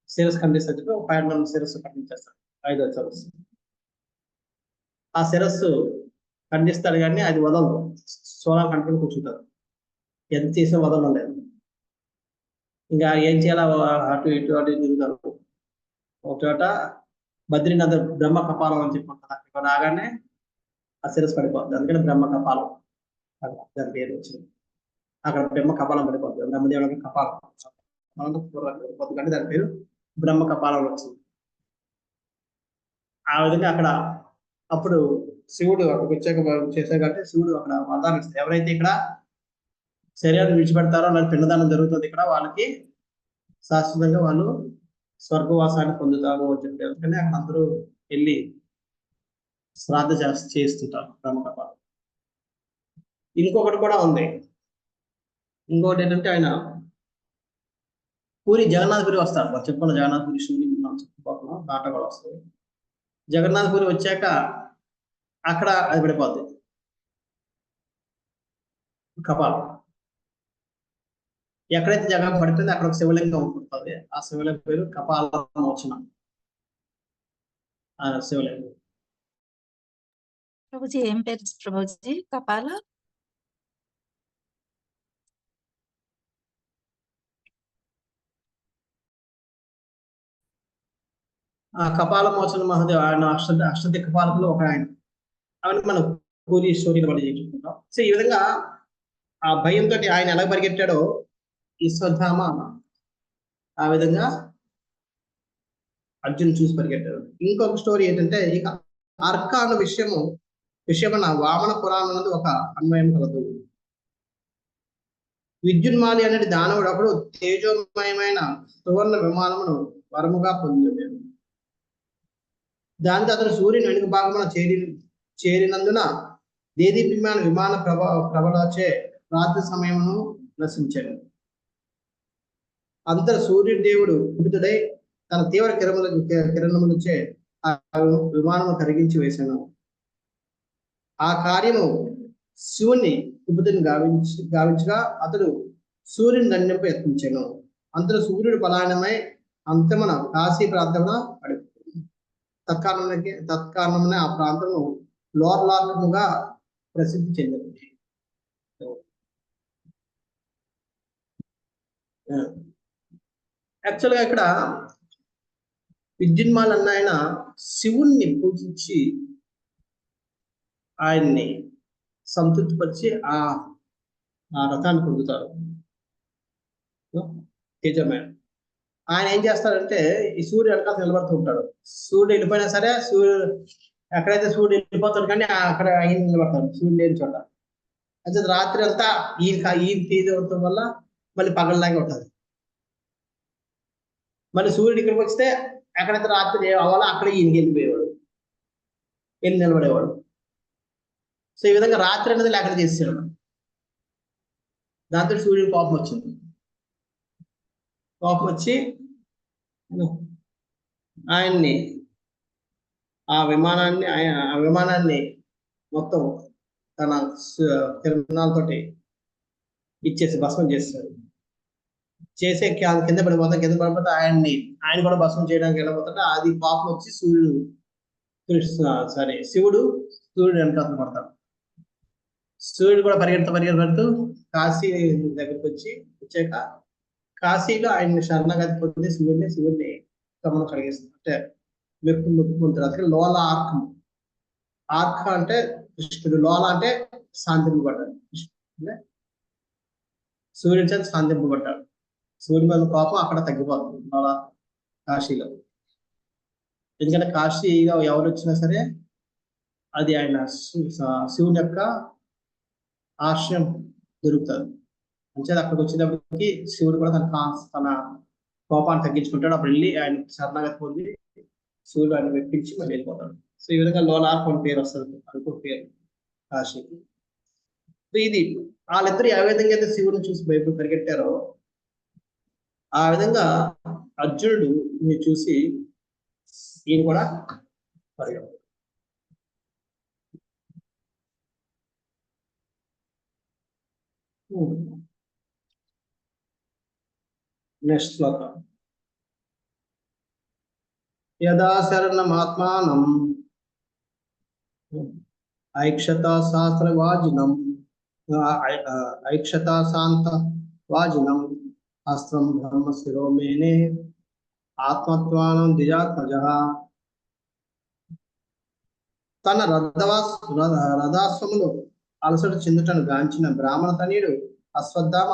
శిరస్సు ఖండిస్తారు చెప్పి ఒక 5 శిరస్సు ఖండించేస్తాడు. 5వ శిరస్సు. ఆ శిరస్సు ఖండిస్తాడు కానీ అది వదలదు. సోలార్ కంట్రోల్ కూర్చుంటారు. ఎంత చేసినా వదలడం లేదు. ఇంకా ఏం చేయాలా అటు ఇటు తిరుగుతారు. ఒక చోట బద్రీనాథ్ బ్రహ్మ కపాలం అని చెప్పి ఉంటుంది. అక్కడ రాగానే ఆ శిరస్సు పడిపోతుంది. అందుకని బ్రహ్మ కపాలం దాని పేరు వచ్చింది. అక్కడ బ్రహ్మ కపాలం పడిపోతుంది. బ్రహ్మదేవుడికి కపాలం పొద్దుకంటే దాని పేరు బ్రహ్మ కపాలం వచ్చింది. ఆ విధంగా అక్కడ అప్పుడు శివుడు అక్కడికి వచ్చాక చేశాక అంటే శివుడు అక్కడ వరదానం ఇస్తాడు. ఎవరైతే ఇక్కడ శరీరాన్ని విడిచిపెడతారో అలాంటి పిండదానం జరుగుతుంది ఇక్కడ, వాళ్ళకి శాశ్వతంగా వాళ్ళు స్వర్గవాసాన్ని పొందుతాము అని చెప్పి అందుకని అక్కడ అందరూ వెళ్ళి శ్రాద్ధ చేస్తుంటారు బ్రహ్మకపాలు. ఇంకొకటి కూడా ఉంది. ఇంకొకటి ఏంటంటే ఆయన పూరి జగన్నాథపురి వస్తారు. మనం చెప్పుకున్న జగన్నాథపురి షూని చుట్టుపక్కల దాట కూడా వస్తుంది. జగన్నాథపురి వచ్చాక అక్కడ అది పడిపోద్ది కపాలం. ఎక్కడైతే జగం పడిపోయిందో అక్కడ ఒక శివలింగం ఉంటుంది. ఆ శివలింగం పేరు కపాల మోచన శివలింగం. ప్రభుజీ ఏం పేరు ప్రభుజీ? కపాల ఆ కపాల మోచన మహాదేవ్ ఆయన అష్టదిక్పాలకులు ఒక ఆయన. అవన్నీ మనం పూరి స్టోరీని బట్టి చెప్పుకుంటాం. సో ఈ విధంగా ఆ భయంతో ఆయన ఎలా పరిగెట్టాడో ఈశ్వరధామ ఆ విధంగా అర్జున్ చూసి పరిగెట్టాడు. ఇంకొక స్టోరీ ఏంటంటే ఇక అర్క అన్న విషయమన్న వామన పురాణం అనేది ఒక అన్వయం కలదు. విద్యున్మాలి అనేది దానవుడు అప్పుడు తేజోమయమైన సువర్ణ విమానమును వరముగా పొందింది. దానికి అతను సూర్యుని వెనుక భాగమున చేరినందున దేదీప్యమైన విమాన ప్రభలచే రాత్రి సమయమును నశించాడు. అంతర సూర్యుడి దేవుడు కుపితుడై తన తీవ్ర కిరణములచే ఆ విమానము కరిగించి వేశాను. ఆ కార్యము శివుని కుపితుని గావించగా అతడు సూర్యుని దండింప యత్నించాను. అంతలో సూర్యుడు పలాయనమై అంతమున కాశీ ప్రాంతమున పడిపోయింది. తత్కారణమున ఆ ప్రాంతము లోర్లార్కముగా ప్రసిద్ధి చెందింది. యాక్చువల్గా ఇక్కడ విద్యున్మాల్ అన్న ఆయన శివుణ్ణి పూజించి ఆయన్ని సంతృప్తిపరిచి ఆ రథాన్ని పొందుతారు. తేజమయ ఆయన ఏం చేస్తాడంటే ఈ సూర్యుడు వెనకాల నిలబడుతూ ఉంటాడు. సూర్యుడు వెళ్ళిపోయినా సరే ఎక్కడైతే సూర్యుడు వెళ్ళిపోతాడు కానీ అక్కడ ఆయన నిలబడతాడు సూర్యుడు లేని చోట. అయితే రాత్రి అంతా ఈయన తీయడం వల్ల మళ్ళీ పగలలాగే ఉంటుంది. మళ్ళీ సూర్యుడు ఇక్కడికి వస్తే ఎక్కడైతే రాత్రి అవ్వాలో అక్కడ ఈయనకి వెళ్ళి నిలబడేవాడు. సో ఈ విధంగా రాత్రి అనేది లేకుండా చేసేవాడు. దాంతో సూర్యుడు కోపం వచ్చింది. కోపం వచ్చి ఆయన్ని ఆ విమానాన్ని మొత్తం తన కిరణాలతోటి ఇచ్చేసి భస్మం చేస్తాడు. చేసే కింద పడిపోతే ఆయన కూడా భస్మం చేయడానికి వెళ్ళిపోతాడు. అది కోపం వచ్చి శివుడు సూర్యుడు వెనకాల పడతాడు. సూర్యుడు కూడా పరిగెడుతూ కాశీ దగ్గరికి వచ్చాక కాశీలో ఆయన శరణాగతి పొంది శివుడిని తమను కలిగిస్తుంది. అంటే మెప్పుకుంటారు. అందుకే లోల ఆర్క అంటే కృష్ణుడు, లోల అంటే శాంతింపబడ్డాడు. సూర్యుడి చేత శాంతింపబడ్డాడు. సూర్యుడి మీద కోపం అక్కడ తగ్గిపోతుంది లోల కాశీలో. ఎందుకంటే కాశీలో ఎవరు వచ్చినా సరే అది ఆయన శివుని యొక్క ఆశ్రయం దొరుకుతుంది. అంచేది అక్కడికి వచ్చేటప్పటికి శివుడు కూడా తన కోపాన్ని తగ్గించుకుంటాడు. అప్పుడు వెళ్ళి ఆయన శరణాగతి పొంది శివుడు ఆయన మెప్పించి మళ్ళీ వెళ్ళిపోతాడు. సో ఈ విధంగా లోలార్క్ అని పేరు వస్తుంది. అనుకో పేరు కాశీకి. ఇది వాళ్ళిద్దరు ఏ విధంగా అయితే శివుడిని చూసి బయట పరిగెట్టారో ఆ విధంగా అర్జునుడు చూసి ఈయన కూడా పరిగెత్తాడు. నెక్స్ట్ శ్లోకం. యదా శరణమాత్మానం ఐక్షతా శాస్త్రవాజినం ఐక్షతా శాంత వాజినం అస్త్రం బ్రహ్మ శిరోమేనే ఆత్మత్వానం ద్విజాత్మజ. తన రథాశ్వములు అలసట చెందుటను గాంచిన బ్రాహ్మణ తనయుడు అశ్వత్థామ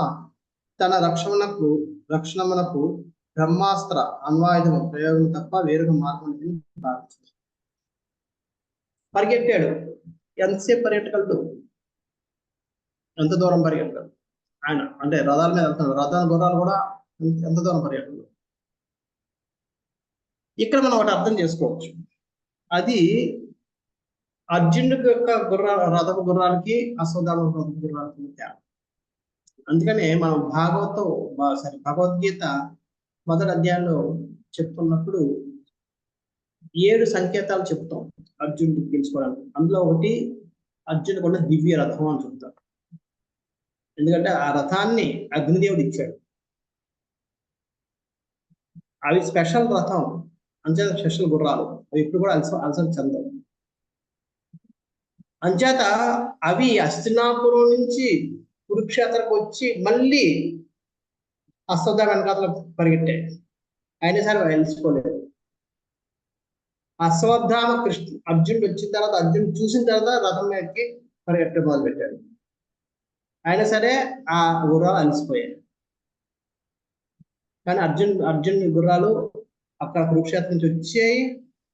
తన రక్షణమునకు బ్రహ్మాస్త్ర అన్వాయుధము ప్రయోగం తప్ప వేరొక మార్గం భావించాడు. పరిగెట్టాడు. ఎంతసేపు పరిగెట్టగలడు? ఎంత దూరం పరిగెట్టాడు ఆయన? అంటే రథాల మీద వెళ్తున్నాడు. రథాల గుర్రాలు కూడా ఎంత దూరం పర్యటన. ఇక్కడ మనం ఒకటి అర్థం చేసుకోవచ్చు, అది అర్జునుడి యొక్క రథపు గుర్రాలకి అశ్వత్థామ రథపు గుర్రాలకి తేడా. అందుకనే మనం భగవద్గీత మొదటి అధ్యాయంలో చెప్తున్నప్పుడు 7 సంకేతాలు చెప్తాం అర్జునుడికి తెలుసుకోవడానికి. అందులో ఒకటి అర్జునుడికి ఉన్న దివ్య రథం అని చెప్తారు. ఎందుకంటే ఆ రథాన్ని అగ్నిదేవుడు ఇచ్చాడు. అవి స్పెషల్ రథం, అంచేత స్పెషల్ గుర్రాలు, అవి ఇప్పుడు కూడా అలసట చెందవు. అంచేత అవి హస్తినాపురం నుంచి కురుక్షేత్రకు వచ్చి మళ్ళీ అశ్వత్థామ వెనకాతల పరిగెట్టాయి. అయినా సరే అలసిపోలేదు. అశ్వత్థామ అర్జునుడు వచ్చిన తర్వాత, అర్జునుడు చూసిన తర్వాత రథం మీదకి పరిగెట్టడం మొదలు పెట్టాడు. అయినా సరే ఆ గుర్రాలు అలసిపోయాయి. కానీ అర్జునుడి గుర్రాలు అక్కడ కురుక్షేత్రం నుంచి వచ్చాయి,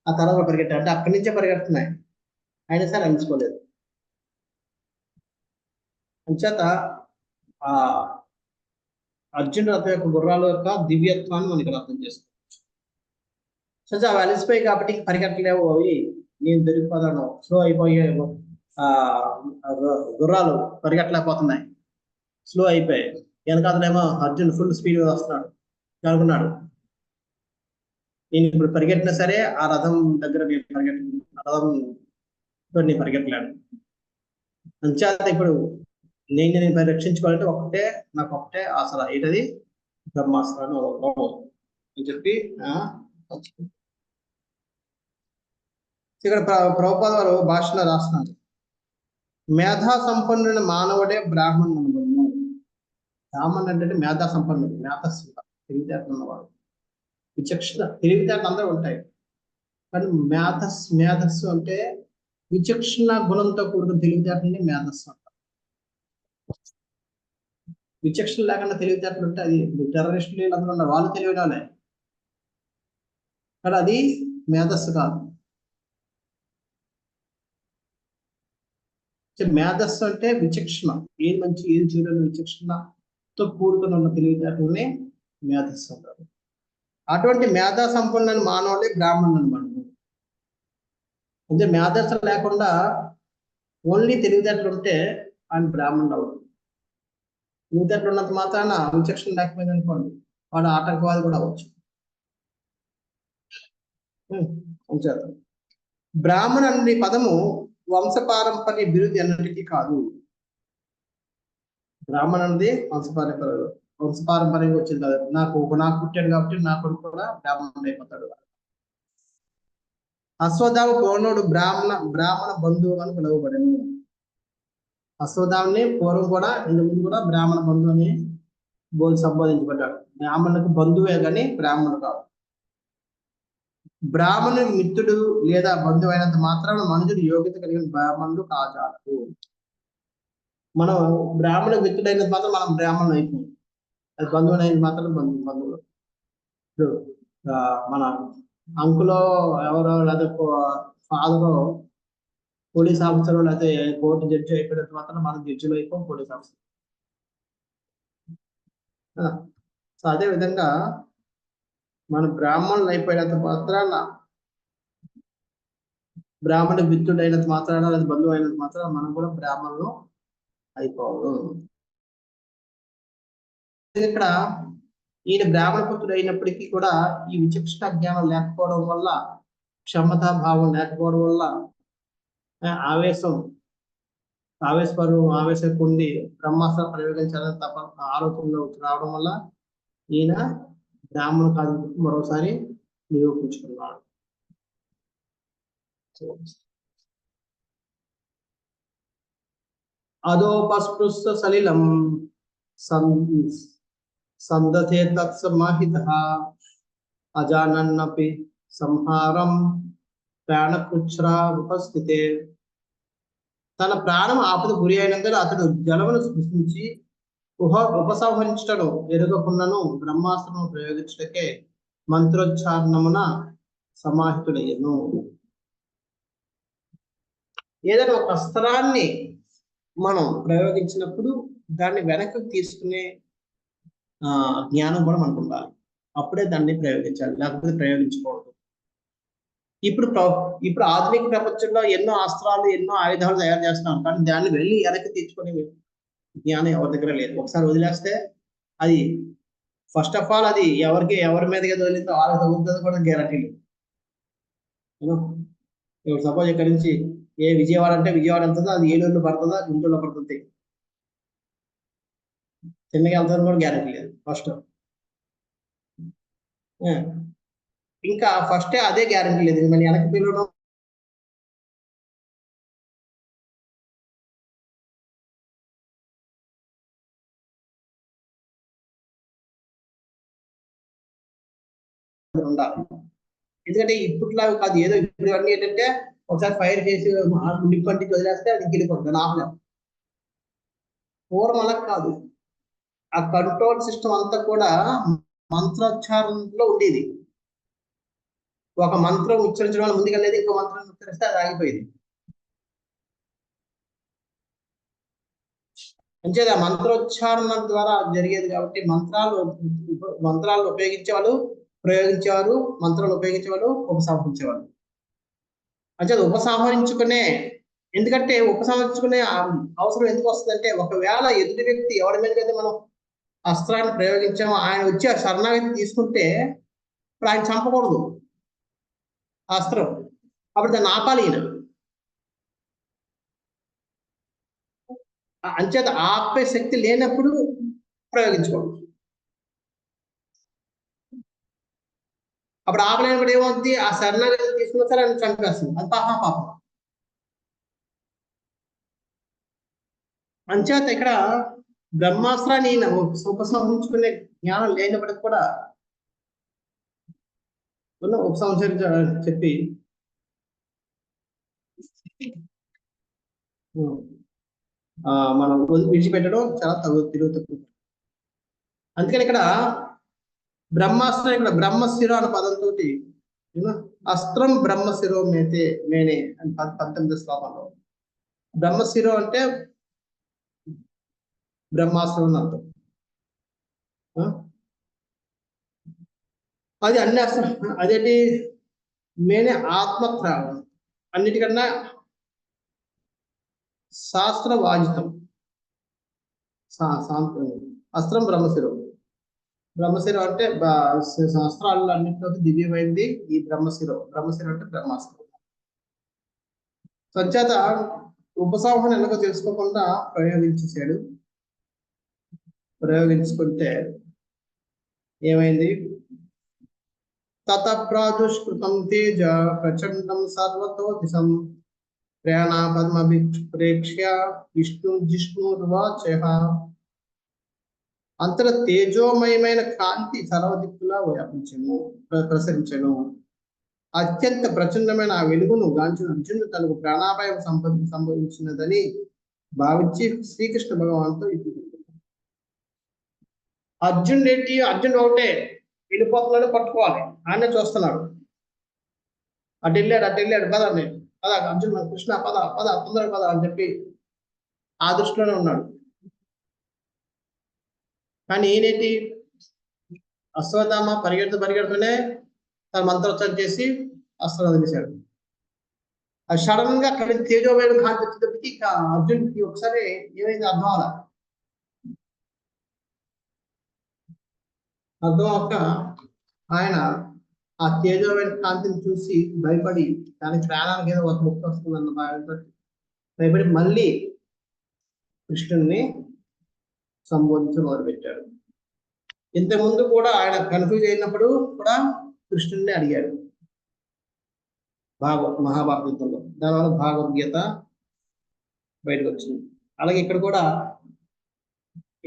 ఆ తర్వాత పరిగెట్టాయి. అంటే అక్కడి నుంచే పరిగెడుతున్నాయి, అయినా సరే అలసిపోలేదు. అంచేత ఆ అర్జునుడి రథం యొక్క గుర్రాల యొక్క దివ్యత్వాన్ని మనకి అర్థం చేసుకోవచ్చు. సో అవి అలసిపోయి కాబట్టి పరిగెట్టలేవు, అవి నేను దొరికిపోతాను, స్లో అయిపోయే గుర్రాలు పరిగెట్టలేకపోతున్నాయి, స్లో అయిపోయాయి. వెనకాతలేమో అర్జున్ ఫుల్ స్పీడ్ వస్తున్నాడు అనుకున్నాడు, నేను ఇప్పుడు పరిగెట్టినా సరే ఆ రథం దగ్గర నేను పరిగెట్టలేను. అంచేత ఇప్పుడు నేను రక్షించుకోవాలంటే నాకు ఒకటే ఆసరా, ఏంటది? బ్రహ్మాస్త్రాన్ని అని చెప్పి ఇక్కడ ప్రభుపాద వారు భాషలో రాస్తున్నారు, మేధా సంపన్నుడైన మానవుడే బ్రాహ్మణుడు. బ్రాహ్మణుడు అంటే మేధా సంపన్నుడు, తెలివితేటలు ఉన్నవాడు, విచక్షణ, తెలివితేటలు అందరూ ఉంటాయి. కానీ మేధస్సు అంటే విచక్షణ గుణంతో కూడుకున్న తెలివితేటలని మేధస్సు అంటారు. విచక్షణ లేకుండా తెలివితేటలు ఉంటే అది టెర్రరిస్టులు అందరూ ఉన్నారు, వాళ్ళు తెలివిన వాళ్ళే, కానీ అది మేధస్సు కాదు. మేధస్సు అంటే విచక్షణ, ఏది మంచి ఏది చెడు విచక్షణతో కూడుకుని ఉన్న తెలివితేటలని మేధస్సు అంటారు. అటువంటి మేధా సంపన్నులైన మానవులే బ్రాహ్మణులు అనమాట. అంటే మేధస్సు లేకుండా ఓన్లీ తెలివితేటలు ఉంటే ఆయన బ్రాహ్మణుడు అవుతుంది. తెలివితేటలు ఉన్నంత మాత్రాన విచక్షణ లేకపోయింది అనుకోండి, వాడు ఆటంకవాది కూడా అవ్వచ్చు. బ్రాహ్మణ అనే పదము వంశపారంపర్య బిరుది అన్నిటికీ కాదు. బ్రాహ్మణ అనేది వంశపారంపర్యంగా వచ్చింది కాదు. నాకు పుట్టాడు కాబట్టి నా కొడుకు కూడా బ్రాహ్మణుడు అయిపోతాడు. అశ్వత్థామ పూర్ణుడు బ్రాహ్మణ బంధువు అని పిలువబడను. అశ్వత్థామని పూర్వం కూడా ఇంత ముందు కూడా బ్రాహ్మణ బంధువు అని సంబోధించబడ్డాడు. బ్రాహ్మణులకు బంధువే కానీ బ్రాహ్మణుడు కాదు. బ్రాహ్మణునికి మిత్రుడు లేదా బంధువు అయినంత మాత్రాన మనుషుడు యోగ్యత కలిగిన బ్రాహ్మణుడు కాజాడు. మనం బ్రాహ్మణుడు మిత్రుడైనంత మాత్రం మనం బ్రాహ్మణుడు అయిపోయింది, అది బంధువులు అయినంత మాత్రం బంధువులు. మన అంకులో ఎవరో లేదా ఫాదరో పోలీస్ ఆఫీసర్ లేకపోతే కోర్టు జడ్జి అయిపోయినంత మాత్రం మనం జడ్జిలో అయిపోం, పోలీస్ ఆఫీసర్. సో అదే విధంగా మన బ్రాహ్మణులు అయిపోయినంత మాత్రాన, బ్రాహ్మణ మిత్రుడు అయినంత మాత్రాన లేదా బంధువు అయినంత మాత్రాన మనం కూడా బ్రాహ్మణులు అయిపోవడం. ఇక్కడ ఈయన బ్రాహ్మణ పుత్రుడు అయినప్పటికీ కూడా ఈ విచక్షణ జ్ఞానం లేకపోవడం వల్ల, క్షమతా భావం లేకపోవడం వల్ల, ఆవేశపడి బ్రహ్మాస్త్ర ప్రయోగించాలని తప్ప ఆలోచనలో రావడం వల్ల ఈయన బ్రాహ్మణ కాదు మరోసారి నిరూపించుకున్నాడు. అదోపస్పృశ సలిలం సందతే తత్సమాహితః అజానన్నపి సంహారం ప్రాణకృచ్ఛ్రా ఉపస్థితే. తన ప్రాణం ఆపద గురి అయినందున అతడు జలమును స్పృశించి ఉపసంహరించటను ఎరుగకున్నను బ్రహ్మాస్త్రము ప్రయోగించటకే మంత్రోచ్చారణమున సమాహితుడయ్యను. ఏదైనా ఒక అస్త్రాన్ని మనం ప్రయోగించినప్పుడు దాన్ని వెనక్కి తీసుకునే జ్ఞానం కూడా మనకు ఉండాలి. అప్పుడే దాన్ని ప్రయోగించాలి, లేకపోతే ప్రయోగించకూడదు. ఇప్పుడు ఆధునిక ప్రపంచంలో ఎన్నో అస్త్రాలు, ఎన్నో ఆయుధాలు తయారు చేస్తున్నాం, కానీ దాన్ని వెళ్ళి వెనక్కి తెచ్చుకునే జ్ఞానం ఎవరి దగ్గర లేదు. ఒకసారి వదిలేస్తే అది ఫస్ట్ ఆఫ్ ఆల్ అది ఎవరి మీదకి వదిలిందో వాళ్ళకి తగ్గుతుంది కూడా గ్యారంటీ లేదు. ఇప్పుడు సపోజ్ ఇక్కడ నుంచి విజయవాడ అంటే విజయవాడ వెళ్తుందో అది ఏలూరులో పడుతుందా గుంటూరులో పడుతుంది, చిన్నగా వెళ్తుంది కూడా గ్యారంటీ లేదు. ఫస్ట్ ఇంకా ఫస్టే అదే గ్యారంటీ లేదు, మళ్ళీ వెనక్కి పిల్లడం ఉండాలి. ఎందుకంటే ఇప్పట్లాగా కాదు, ఏదో ఇప్పుడు అన్నీ ఏంటంటే ఒకసారి ఫైర్ చేసి నిప్పంటి వదిలేస్తే అది గెలిపోతుంది, ఆపలేం. పూర్వం అలా కాదు, ఆ కంట్రోల్ సిస్టమ్ అంతా కూడా మంత్రోచ్చారణలో ఉండేది. ఒక మంత్రం ఉచ్చరించడం వల్ల ముందుకెళ్ళేది, ఇంకో మంత్రం ఉచ్చరిస్తే అది ఆగిపోయేది. అంచేది ఆ మంత్రోచ్చారణ ద్వారా జరిగేది. కాబట్టి మంత్రాలు ఉపయోగించేవాళ్ళు ప్రయోగించేవారు, మంత్రాలు ఉపయోగించేవాళ్ళు ఉపసంహరించేవాళ్ళు. అంచేది ఉపసంహరించుకునే, ఎందుకంటే ఉపసంహరించుకునే అవసరం ఎందుకు వస్తుందంటే, ఒకవేళ ఎదుటి వ్యక్తి ఎవరి మీదకైతే మనం అస్త్రాన్ని ప్రయోగించామో ఆయన వచ్చి ఆ శరణాగతి తీసుకుంటే ఇప్పుడు ఆయన చంపకూడదు అస్త్రం, అప్పుడు దాన్ని ఆపాలి ఈయన. అంచేత ఆపే శక్తి లేనప్పుడు ప్రయోగించుకోండి. అప్పుడు ఆపలేనప్పుడు ఏమవుతుంది, ఆ శరణాగతి తీసుకున్న సరే ఆయన చంపేస్తుంది, అది పాపం. అంచేత ఇక్కడ బ్రహ్మాస్త్రాన్ని ఉపసంహరించుకునే జ్ఞానం లేనప్పటికి కూడా ఉపసంహరించాలని చెప్పి మనం విడిచిపెట్టడం చాలా తిరుగుతుంది. అందుకని ఇక్కడ బ్రహ్మాస్త్రం, ఇక్కడ బ్రహ్మశిర అనే పదంతో అస్త్రం బ్రహ్మశిరో మేనే అని 19వ శ్లోకంలో. బ్రహ్మశిరో అంటే బ్రహ్మాస్త్రం అని అర్థం. అది అన్ని అస్త్రం, అదేంటి మేనే ఆత్మత్రావం, అన్నిటికన్నా శాస్త్రవాజితం అస్త్రం బ్రహ్మశిరం. బ్రహ్మశిరం అంటే శాస్త్రాలు అన్నింటిలోకి దివ్యమైంది ఈ బ్రహ్మశిరం. బ్రహ్మశిరం అంటే బ్రహ్మాస్త్రం. సంచేత ఉపసంహరణ ఎలాగో తెలుసుకోకుండా ప్రయోగించుకుంటే ఏమైంది, తత ప్రాదుష్కృతం తేజ ప్రచండం సర్వతో దిశం ప్రయాణాపద్మభిప్రేక్ష్య విష్ణుర్వాచః. అంతర తేజోమయమైన కాంతి సర్వదిక్కులా వ్యాపించను, ప్రసరించను. అత్యంత ప్రచండమైన ఆ వెలుగును గాంచిన అర్జునుడు తనకు ప్రాణాపాయం సంభవించినదని భావించి శ్రీకృష్ణ భగవాన్తో అర్జునుడు ఒకటే వెళ్ళిపోతున్నాడు, పట్టుకోవాలి, ఆయన చూస్తున్నాడు. అటు వెళ్ళాడు పద అర్జున్ కృష్ణ పద తొందర పద అని చెప్పి ఆ దృష్టిలోనే ఉన్నాడు. కానీ ఈయనేంటి, అశ్వత్థామ పరిగెడుతూనే తన మంత్రోచ్చారణ చేసి అస్త్రం వదిలేశాడు. అది సడన్ గా అక్కడ తేజోమైన కాంతి వచ్చేటప్పటికి అర్జునుడికి ఒకసారి ఏమైంది అర్థం అవ్వక ఆయన ఆ తేజోమైన కాంతిని చూసి భయపడి, దానికి ప్రాణానికి ఏదో ఒక ముక్తి వస్తుందన్న భయపడి మళ్ళీ కృష్ణుడిని సంబోధించి మొదలుపెట్టాడు. ఇంతకుముందు కూడా ఆయన కన్ఫ్యూజ్ అయినప్పుడు కూడా కృష్ణుడిని అడిగాడు మహాభారత యుద్ధంలో. దానివల్ల భగవద్గీత బయటకు వచ్చింది. అలాగే ఇక్కడ కూడా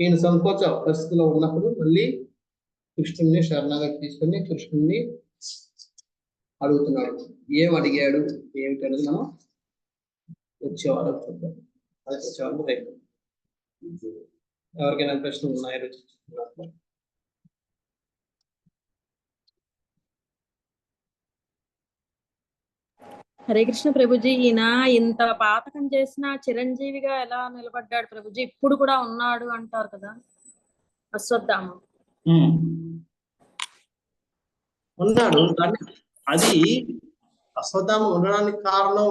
ఈయన సంకోచ పరిస్థితిలో ఉన్నప్పుడు మళ్ళీ కృష్ణుడిని శరణాగతి తీసుకుని కృష్ణుడిని అడుగుతున్నాడు. ఏం అడిగాడు ఏమిటి అనేది మనం వచ్చేవాళ్ళకి చూద్దాం. అది వచ్చేవాళ్ళు రేపు. ఎవరికైనా ప్రశ్నలు ఉన్నాయో హరే కృష్ణ ప్రభుజీ, ఈయన ఇంత పాతకం చేసిన చిరంజీవిగా ఎలా నిలబడ్డాడు ప్రభుజీ? ఇప్పుడు కూడా ఉన్నాడు అంటారు కదా అశ్వత్థామ. ఉన్నాడు. కానీ అది అశ్వత్థామ ఉండడానికి కారణం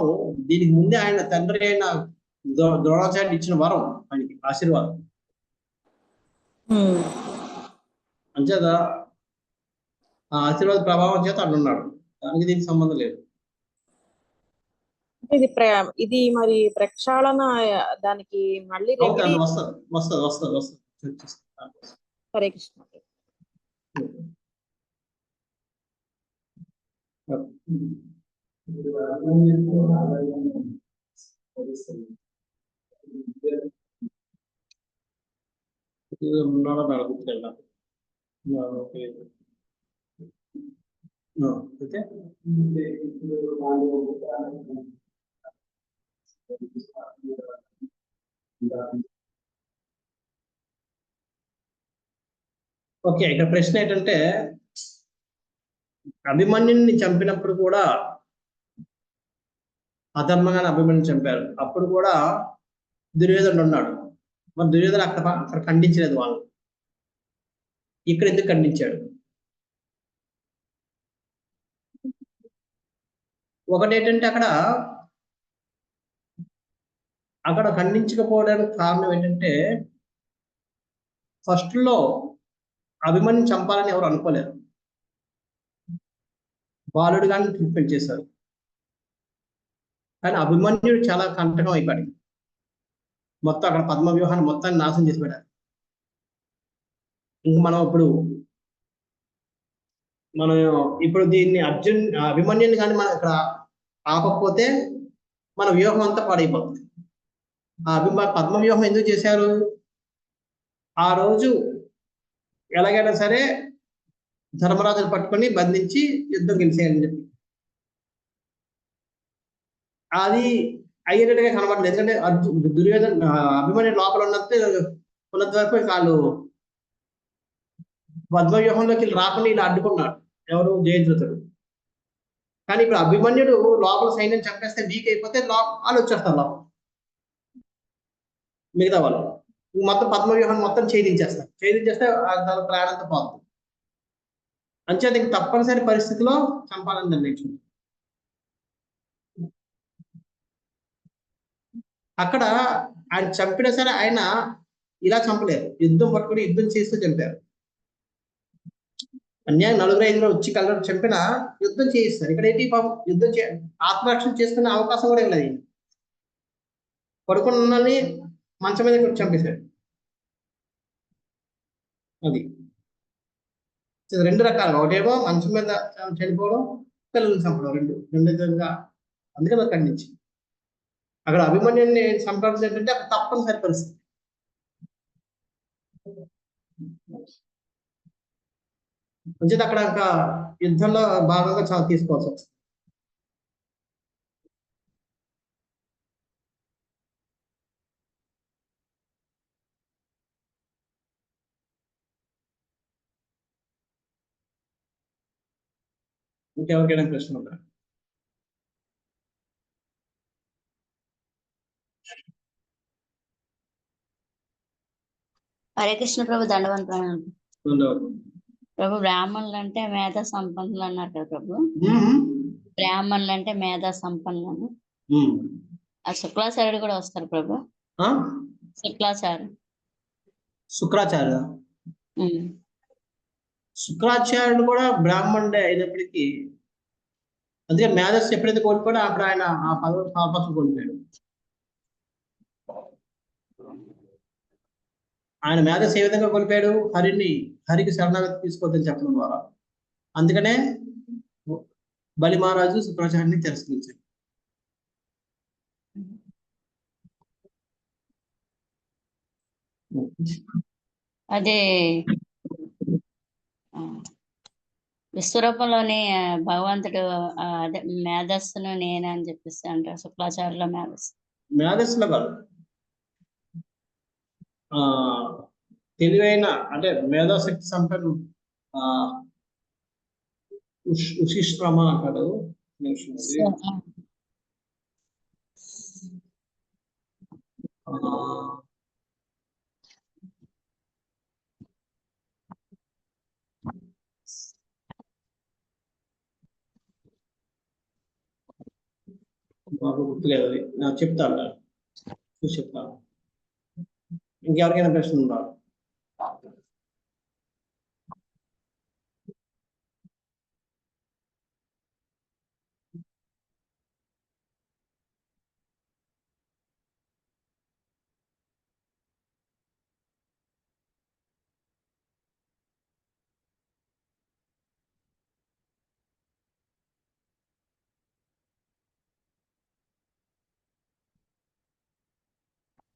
దీనికి ముందే ఆయన తండ్రి అయిన ద్రోణాచార్యుడు ఇచ్చిన వరం, ఆయనకి ఆశీర్వాదం. అంచేత ఆ ఆశీర్వాద ప్రభావం చేత అన్నున్నాడు. దానికి దీనికి సంబంధం లేదు. ఇది మరి ప్రక్షాళన దానికి మళ్ళీ వస్తుంది. హరే కృష్ణ. ఓకే, ఇక్కడ ప్రశ్న ఏంటంటే అభిమన్యుని చంపినప్పుడు కూడా అధర్మంగానే అభిమన్యుని చంపారు. అప్పుడు కూడా దుర్యోధనుడు ఉన్నాడు. మరి దుర్యోధన అక్కడ ఖండించలేదు వాళ్ళు. ఇక్కడ ఎందుకు ఖండించాడు? ఒకటేంటంటే అక్కడ ఖండించకపోవడానికి కారణం ఏంటంటే ఫస్ట్ లో అభిమన్యుని చంపాలని ఎవరు అనుకోలేరు. బాలుడు కానీ ట్రీట్మెంట్ చేశారు. కానీ అభిమన్యుడు చాలా కంటకం అయిపోయాడు. మొత్తం అక్కడ పద్మ వ్యూహాన్ని మొత్తాన్ని నాశనం చేసి పెట్టారు. ఇంక మనం దీన్ని అభిమన్యుని కానీ మనం ఇక్కడ ఆపకపోతే మన వ్యూహం అంతా పాడైపోతుంది. పద్మ వ్యూహం ఎందుకు చేశారు? ఆ రోజు ఎలాగైనా సరే ధర్మరాజును పట్టుకొని బంధించి యుద్ధం గెలిచేయాలని చెప్పి అది అయ్యేటట్టుగా కనబడలేదు. ఎందుకంటే దుర్యోధన అభిమన్యు లోపల ఉన్నంత వరకు వాళ్ళు పద్మవ్యూహంలోకి రాకుండా ఇలా అడ్డుకున్నాడు ఎవరు? జయద్రథుడు. కానీ ఇప్పుడు అభిమన్యుడు లోపల సైన్యం చంపేస్తే వీక్ అయిపోతే వాళ్ళు వచ్చేస్తారు లోపల. మిగతా వాళ్ళు మొత్తం పద్మవ్యూహాన్ని మొత్తం ఛేదించేస్తే దాని ప్రాణంతో పోతుంది. అంచేత ఇంక తప్పనిసరి పరిస్థితిలో చంపాలని నిర్ణయించింది. అక్కడ ఆయన చంపినా సరే ఆయన ఇలా చంపలేరు. యుద్ధం పట్టుకుని యుద్ధం చేస్తూ చంపారు. అన్యాయం 4-5 వచ్చి కలర్ చంపినా యుద్ధం చేయిస్తారు. ఇక్కడ ఏంటి పాపం యుద్ధం ఆత్మరక్షణ చేసుకునే అవకాశం కూడా లేదు. పడుకున్నని మంచం మీద చంపేశాడు. అది 2 రకాలుగా, ఒకటేమో మంచం మీద చనిపోవడం, పిల్లల్ని చంపడం, రెండు విధంగా. అందుకే ఖండించి అక్కడ అభిమన్యుని చంపడం ఏంటంటే అక్కడ తప్పనిసరి పరిస్థితి. మంచిది, అక్కడ ఒక యుద్ధంలో భాగంగా చాలా తీసుకోవాల్సి వస్తుంది. ఇంకెవరికైనా ప్రశ్న ఉందా? హరే కృష్ణ ప్రభు, దండవంతం ప్రభు. బ్రాహ్మణులు అంటే మేధా సంపన్నులు అన్నారు కదా ప్రభు. బ్రాహ్మణులు అంటే మేధా సంపన్నులు. ఆ శుక్రాచార్యుడు కూడా వస్తారు ప్రభు. శుక్రాచార్యుడు కూడా బ్రాహ్మణుడే అయినప్పటికీ, అందుకే మేధస్సు ఎప్పుడైతే కోల్పోయాడో అప్పుడు ఆయన ఆ పదవి కోల్పోయాడు. ఆయన మేధస్సు ఏ విధంగా కోల్పోయాడు? హరికి శరణాగతి తీసుకోవద్దని చెప్పడం ద్వారా. అందుకనే బలి మహారాజు శుక్రాచార్యుని తిరస్కరించాడు. అదే విశ్వరూపంలోని భగవంతుడు అదే మేధస్సును నేనని చెప్పేసి అంటారు. శుక్లాచార్యుల మేధస్సులో కాదు, తెలివైన అంటే మేధాశక్తి సంపన్న ఉశిష్ట్రమ అంటాడు. నాకు గుర్తులేదు అది, నాకు చెప్తాను, చూసి చెప్తాను. ఇంకెవరికైనా ప్రశ్న ఉందా?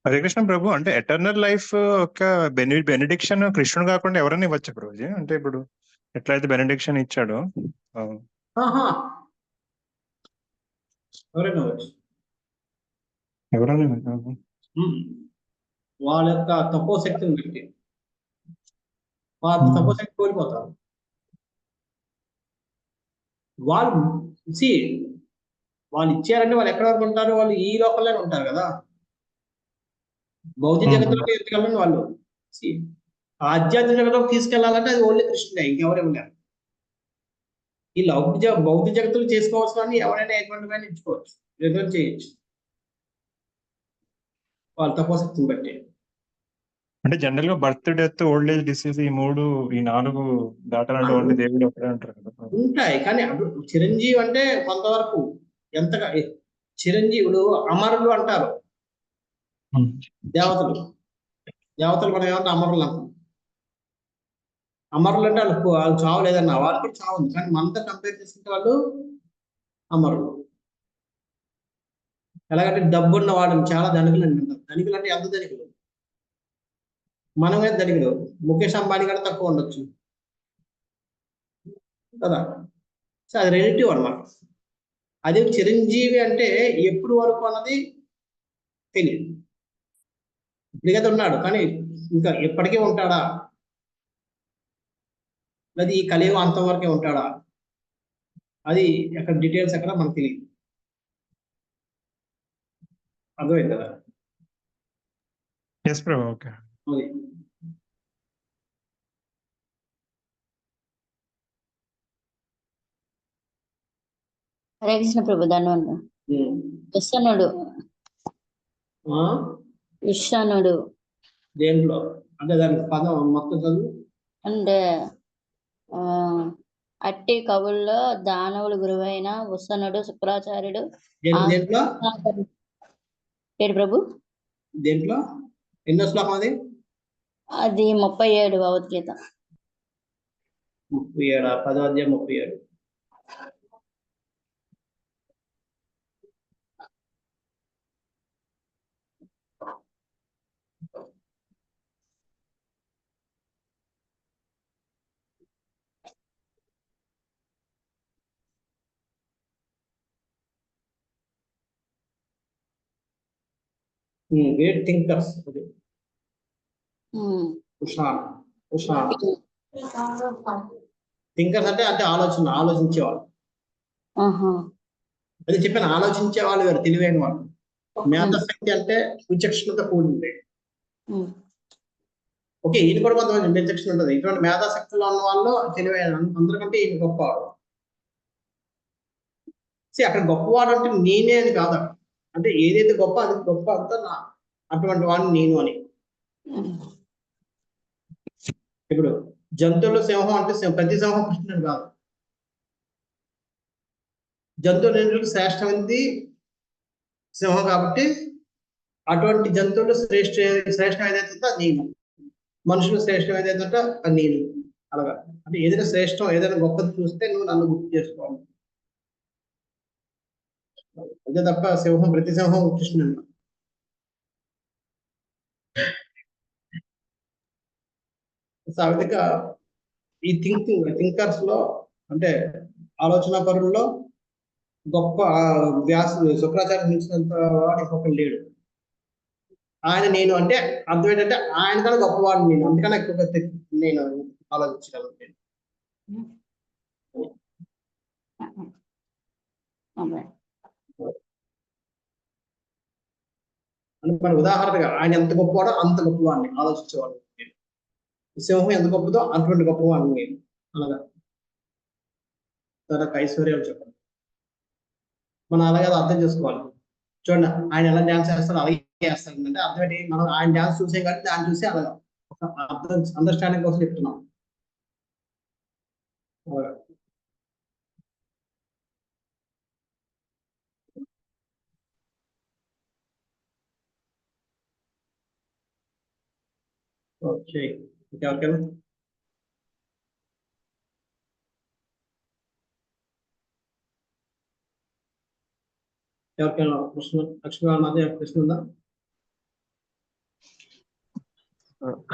హరే కృష్ణ ప్రభు, అంటే ఎటర్నల్ లైఫ్ ఒక బెనిడిక్షన్ కృష్ణుడు కాకుండా ఎవరైనా ఇవ్వచ్చు ప్రభుజీ? అంటే ఇప్పుడు ఎట్లయితే బెనిడిక్షన్ ఇచ్చాడో ఎవరైనా వచ్చు. ఎవరైనా వాళ్ళ యొక్క తపోశక్తిని బట్టి వాళ్ళ తపోశక్తి కోల్పోతారు. వాళ్ళు వాళ్ళు ఇచ్చారంటే వాళ్ళు ఎక్కడ వరకు ఉంటారు? వాళ్ళు ఈ లోపలనే ఉంటారు కదా, భౌతిక జగత్తులోకి తీసుకెళ్ళండి. వాళ్ళు ఆధ్యాత్మిక జగత్తులోకి తీసుకెళ్లాలంటే అది ఓన్లీ కృష్ణుడే, ఇంకెవరేమి లేరు. ఈ భౌతిక జగత్తులు చేసుకోవాల్సిన ఎవరైనా ఎటువంటి ఇచ్చుకోవచ్చు, ఎదురు చేయొచ్చు వాళ్ళ తపోశక్తిని బట్టి. అంటే జనరల్ గా birth, death, old age, disease ఈ 4 దాటాలంటే ఓన్లీ దేవుడు ఒకటే అంటారు కదా. ఉంటాయి, కానీ చిరంజీవి అంటే కొంతవరకు ఎంతగా చిరంజీవులు అమరులు అంటారు. దేవతలు మనం ఏమన్నా అమరులు అంటాం. అమరులు అంటే వాళ్ళు చావు లేదన్నా, వాళ్ళు కూడా చావు ఉంది, కానీ మనతో కంపేర్ చేసుకుంటే వాళ్ళు అమరులు. ఎలాగంటే డబ్బున్న వాడు చాలా ధనికులు అంటారు. ధనికులు అంటే ఎంత ధనికులు? మనమే ధనికులు. ముఖేష్ అంబానీ కంటే తక్కువ ఉండొచ్చు కదా. సో అది రిలేటివ్ అన్నమాట. అదే చిరంజీవి అంటే ఎప్పుడు వరకు అన్నది తెలియదు. ఇప్పటికైతే ఉన్నాడు, కానీ ఇంకా ఎప్పటికీ ఉంటాడా, అది ఈ కలియుగం అంతం వరకే ఉంటాడా, అది ఎక్కడ డీటెయిల్స్ ఎక్కడ మనకు తెలియదు. అర్థమైంది కదా? ఎస్ ప్రభు. ఓకే. అది హరే కృష్ణ ప్రభు. ధన్యవాదాలు. విశ్వనుడు విశ్వనుడు దేంట్లో అంటే దానికి పదం మొత్తం చదువు. అంటే అట్టి కవుల్లో దానవులు గురువైన ఉసనుడు శుక్రాచార్యుడు. దేంట్లో ఏడు ప్రభు? దేంట్లో ఎన్నో శ్లోకం అది? అది 37 భగవద్గీత. 37 10వ అధ్యాయం 37. Great thinkers. థింకర్స్ అంటే ఆలోచించేవాళ్ళు. అది చెప్పాను, ఆలోచించే వాళ్ళు వేరు, తెలివైన వాళ్ళు. మేధశక్తి అంటే విచక్షణతో కూడింది. ఓకే, ఈయన కూడా కొంతమంది విచక్షణ ఉంటుంది. ఇటువంటి మేధాశక్తిలో ఉన్న వాళ్ళు తెలివైన, అందరికంటే ఈయన గొప్పవాడు. అక్కడ గొప్పవాడు అంటే నేనే అని కాదు, అంటే ఏదైతే గొప్ప అది గొప్ప అంతా అటువంటి వాడిని నేను అని. ఇప్పుడు జంతువులు సింహం అంటే ప్రతి సింహం కృష్ణుడు కాదు. జంతువులు శ్రేష్టమైనది సింహం కాబట్టి అటువంటి జంతువులు శ్రేష్టం ఏదైతుందో అది నేను, మనుషులు శ్రేష్టం ఏదైతుందో అది నేను. అలాగా అంటే ఏదైనా శ్రేష్టం, ఏదైనా గొప్పది చూస్తే నువ్వు నన్ను గుర్తు చేసుకోవాలి. అంతే తప్ప ప్రతి సింహం కృష్ణుడు. సావిధిగా ఈ థింకర్స్ లో అంటే ఆలోచన పరుల్లో గొప్ప శుక్రాచార్య మించినంత వాడు ఇంకొకరు లేడు. ఆయన నేను అంటే అర్థం ఏంటంటే ఆయన కన్నా గొప్పవాడు నేను, అందుకనే నేను ఆలోచించగలను. మన ఉదాహరణగా ఆయన ఎంత గొప్పవాడో అంత గొప్పవాడిని ఆలోచించేవాడు. సింహం ఎంత గొప్పదో అటువంటి గొప్పవాడిని నేను. అలాగా తనకు ఐశ్వర్యాలు చెప్పండి, మనం అలాగే అర్థం చేసుకోవాలి. చూడండి ఆయన ఎలా డ్యాన్స్ చేస్తారో అలాగే చేస్తారు. అంటే అర్థం ఏంటి, మనం ఆయన డ్యాన్స్ చూసే కాబట్టి దాన్ని చూసి అలాగా అండర్స్టాండింగ్ కోసం చెప్తున్నాం. ఓకే, ఓకేనా? ఎవరికైనా ప్రశ్న, లక్ష్మీ ప్రశ్న ఉందా?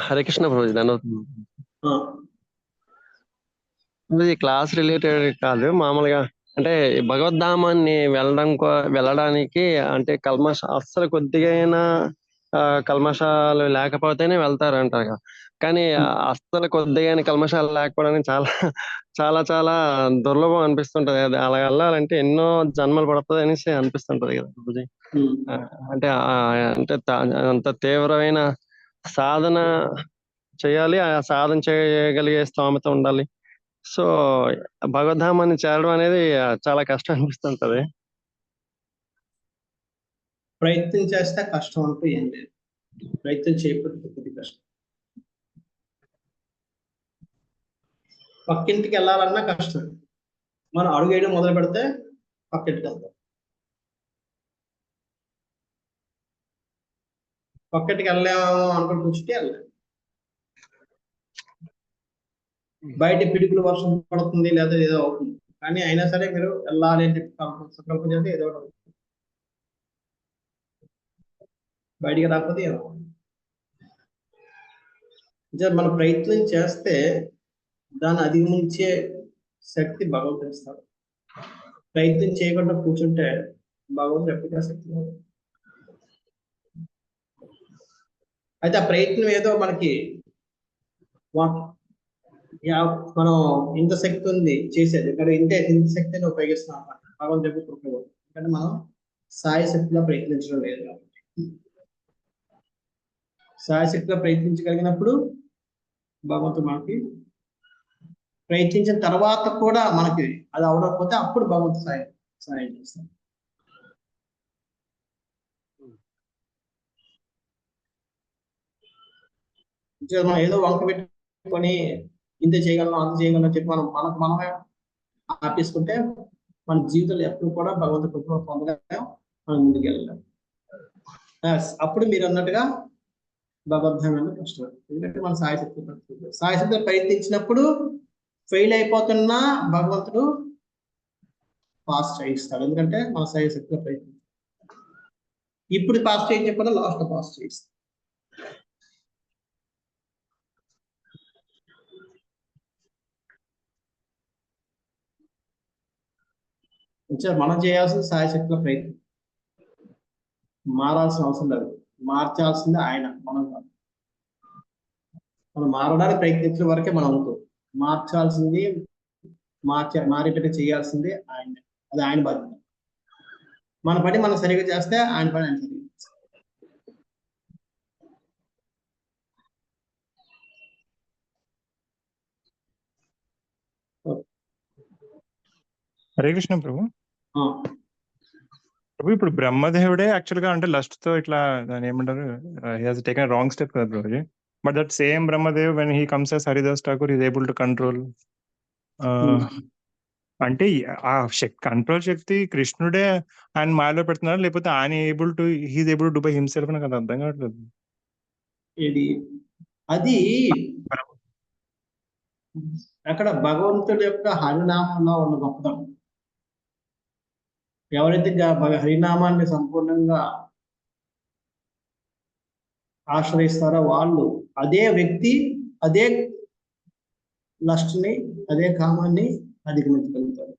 హరే కృష్ణ ప్రభుజీ, ధన్యవాదాలు. క్లాస్ రిలేటెడ్ కాదు, మామూలుగా అంటే భగవద్ధామాన్ని వెళ్ళడానికి అంటే అస్సలు కొద్దిగైనా కల్మషాలు లేకపోతేనే వెళ్తారంట. కానీ అస్సలు కొద్దిగా కల్మషాలు లేకపోవడానికి చాలా చాలా చాలా దుర్లభం అనిపిస్తుంటది. అది అలా వెళ్ళాలంటే ఎన్నో జన్మలు పడుతుంది అనేసి అనిపిస్తుంటది కదా ప్రభుజీ. అంటే అంత తీవ్రమైన సాధన చేయాలి, ఆ సాధన చేయగలిగే స్తోమత ఉండాలి. సో భగవద్ధామాన్ని చేరడం అనేది చాలా కష్టం అనిపిస్తుంటది. ప్రయత్నం చేస్తే కష్టం అంటూ ఏం లేదు, ప్రయత్నం చేయకపోతే కొద్ది కష్టం. పక్కింటికి వెళ్ళాలన్నా కష్టం, మనం అడుగు వేయడం మొదలు పెడితే పక్కింటికి వెళ్తాం. పక్కింటికి వెళ్ళాము అనుకుని కూర్చుంటే వెళ్ళాము. బయట పిడుగులు వర్షం పడుతుంది లేదా ఏదో అవుతుంది, కానీ అయినా సరే మీరు వెళ్ళాలి అని చెప్పి సంకల్పం చేస్తే ఏదో ఒకటి అవుతుంది. బయటికి రాకపోతే మనం ప్రయత్నం చేస్తే దాన్ని అధిగమించే శక్తి భగవంతుడు ఇస్తాడు. ప్రయత్నం చేయకుండా కూర్చుంటే భగవంతుడు ఎప్పటికీ శక్తి లేదు. అయితే ఆ ప్రయత్నం ఏదో మనకి మనం ఇంత శక్తి ఉంది చేసేది, ఇక్కడ ఇంత శక్తిని ఉపయోగిస్తున్నాం అన్నమాట. భగవంతుడు చెప్పి ఎందుకంటే మనం సాయ శక్తిలో ప్రయత్నించడం లేదు కాబట్టి. సాయశక్తిగా ప్రయత్నించగలిగినప్పుడు భగవంతుడు మనకి, ప్రయత్నించిన తర్వాత కూడా మనకి అది అవడకపోతే అప్పుడు భగవంతుడు సాయం చేస్తాం. మనం ఏదో వంక పెట్టుకొని ఇంత చేయగలం అంత చేయగలం అని చెప్పి మనమే ఆపేసుకుంటే మన జీవితంలో ఎప్పుడు కూడా భగవంతుడి కృప పొందలేం, మనం ముందుకు వెళ్ళలేం. అప్పుడు మీరు అన్నట్టుగా భగవద్ధామాన్ని కష్టం. ఎందుకంటే మన సాయశక్తి ప్రయత్నించినప్పుడు ఫెయిల్ అయిపోతున్నా భగవంతుడు పాస్ చేయిస్తాడు. ఎందుకంటే మన సాయశక్తిగా ప్రయత్నించాలి. ఇప్పుడు పాస్ చేయించకుండా లాస్ట్ పాస్ చేయిస్తాడు. మనం చేయాల్సిన సాయశక్తిలో ప్రయత్నం, మారాల్సిన అవసరం లేదు. మార్చాల్సింది ఆయన, మనం కాదు. మనం మారడానికి ప్రయత్నించిన వరకే మనం అవుతాం. మార్చాల్సింది మారేటట్టు చేయాల్సింది ఆయన, అది ఆయన బాధ్యత. మన పని మనం సరిగ్గా చేస్తే ఆయన పని ఆయన సరిగ్గా చేస్తాడు. హరే కృష్ణ ప్రభు. ప్రభు ఇప్పుడు బ్రహ్మదేవుడే యాక్చువల్ గా అంటే లస్ట్ తో ఇట్లా దాని ఏమంటారు, he has taken wrong step కదా Prabhuji. But that same Brahmadev when he comes as Haridas Thakur is able to control. అంటే ఆ కంట్రోల్ శక్తి కృష్ణుడే ఆయన మాయలో పెడుతున్నాడు, లేకపోతే ఆయన he's able to buy himself నాకు అది అర్థం కావట్లేదు. అది అక్కడ భగవంతుడి యొక్క హరినామంలో ఉన్న గొప్పతనం. ఎవరైతే హరినామాన్ని సంపూర్ణంగా ఆశ్రయిస్తారో వాళ్ళు, అదే వ్యక్తి అదే లస్ట్ని, అదే కామాన్ని అధిగమించగలుగుతారు.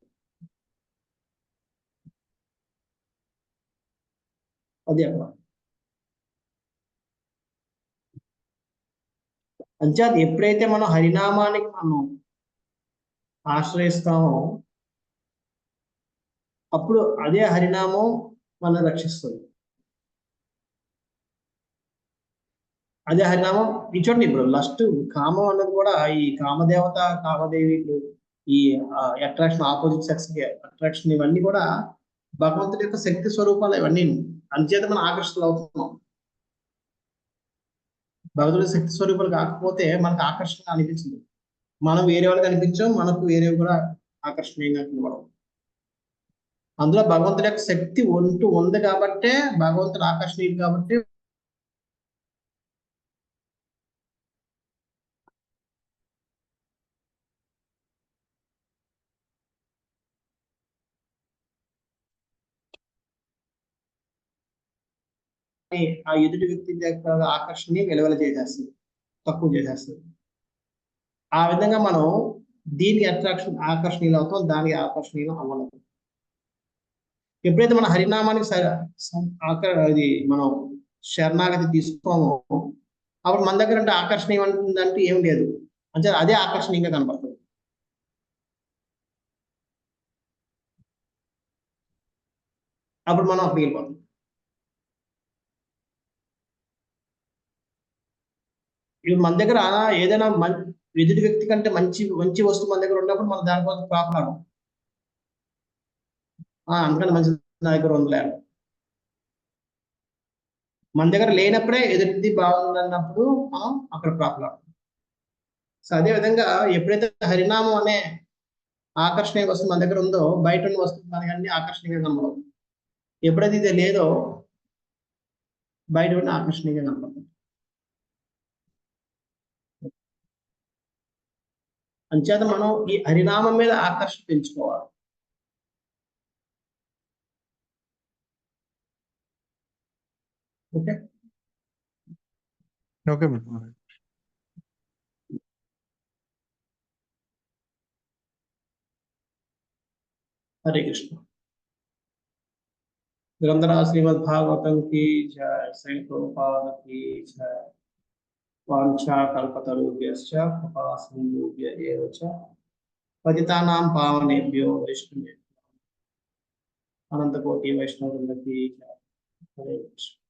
అది అక్కడ అంచేత ఎప్పుడైతే మనం హరినామానికి మనం ఆశ్రయిస్తామో అప్పుడు అదే హరినామం మనం రక్షిస్తుంది. అదే హరినామం చూడండి. ఇప్పుడు లస్ట్ కామం అన్నది కూడా ఈ కామదేవత కామదేవి, ఈ అట్రాక్షన్, ఆపోజిట్ సెక్స్ కి అట్రాక్షన్, ఇవన్నీ కూడా భగవంతుడి యొక్క శక్తి స్వరూపాలు. ఇవన్నీ అంచేత మనం ఆకర్షితులు అవుతున్నాం. భగవంతుడి శక్తి స్వరూపులు కాకపోతే మనకు ఆకర్షణగా అనిపించింది. మనం వేరే వాళ్ళకి అనిపించాం, మనకు వేరే కూడా ఆకర్షణీయంగా కనబడవు. అందులో భగవంతుడి యొక్క శక్తి ఉంది కాబట్టే భగవంతుడు ఆకర్షణీయుడు కాబట్టి ఆ ఎదుటి వ్యక్తి యొక్క ఆకర్షణని వెలువల చేసేస్తుంది, తక్కువ చేసేస్తుంది. ఆ విధంగా మనం దీనికి ఆకర్షణీయులు అవుతాం, దానికి ఆకర్షణీయులు అవ్వలేము. ఎప్పుడైతే మన హరినామానికి అది మనం శరణాగతి తీసుకోమో అప్పుడు మన దగ్గర అంటే ఆకర్షణీయం అంటుందంటే ఏం లేదు, అంటే అదే ఆకర్షణీయంగా కనపడుతుంది. అప్పుడు మనం అక్కడికి వెళ్ళిపోతాం. ఇప్పుడు మన దగ్గర ఏదైనా ఎదుటి వ్యక్తి కంటే మంచి మంచి వస్తువు మన దగ్గర ఉన్నప్పుడు మనం దానికోసం ప్రాపలాడం, అందుకని మంచి నా దగ్గర ఉండలేదు. మన దగ్గర లేనప్పుడే ఎదుటిది బాగుంది అన్నప్పుడు మనం అక్కడ ప్రాపలాడం. సో అదే విధంగా ఎప్పుడైతే హరినామం అనే ఆకర్షణీయ వస్తువు మన దగ్గర ఉందో బయట ఉన్న వస్తువు మనకి అన్ని ఆకర్షణీయంగా కనబడవు. ఎప్పుడైతే ఇది లేదో బయట ఉన్న ఆకర్షణీయంగా కనబడుతుంది. అంచేత మనం ఈ హరినామం మీద ఆకర్షణ పెంచుకోవాలి. Okay okay. हरे कृष्ण। ग्रंथरा श्रीमद् भागवतम की जय, श्री प्रभुपाद की जय। वाञ्छा कल्पतरुभ्यश्च कृपा सिन्धुभ्य एव च पतितानां पावनेभ्यो वैष्णवेभ्यो अनंत कोटि वैष्णव वृंद की जय। हरे कृष्ण।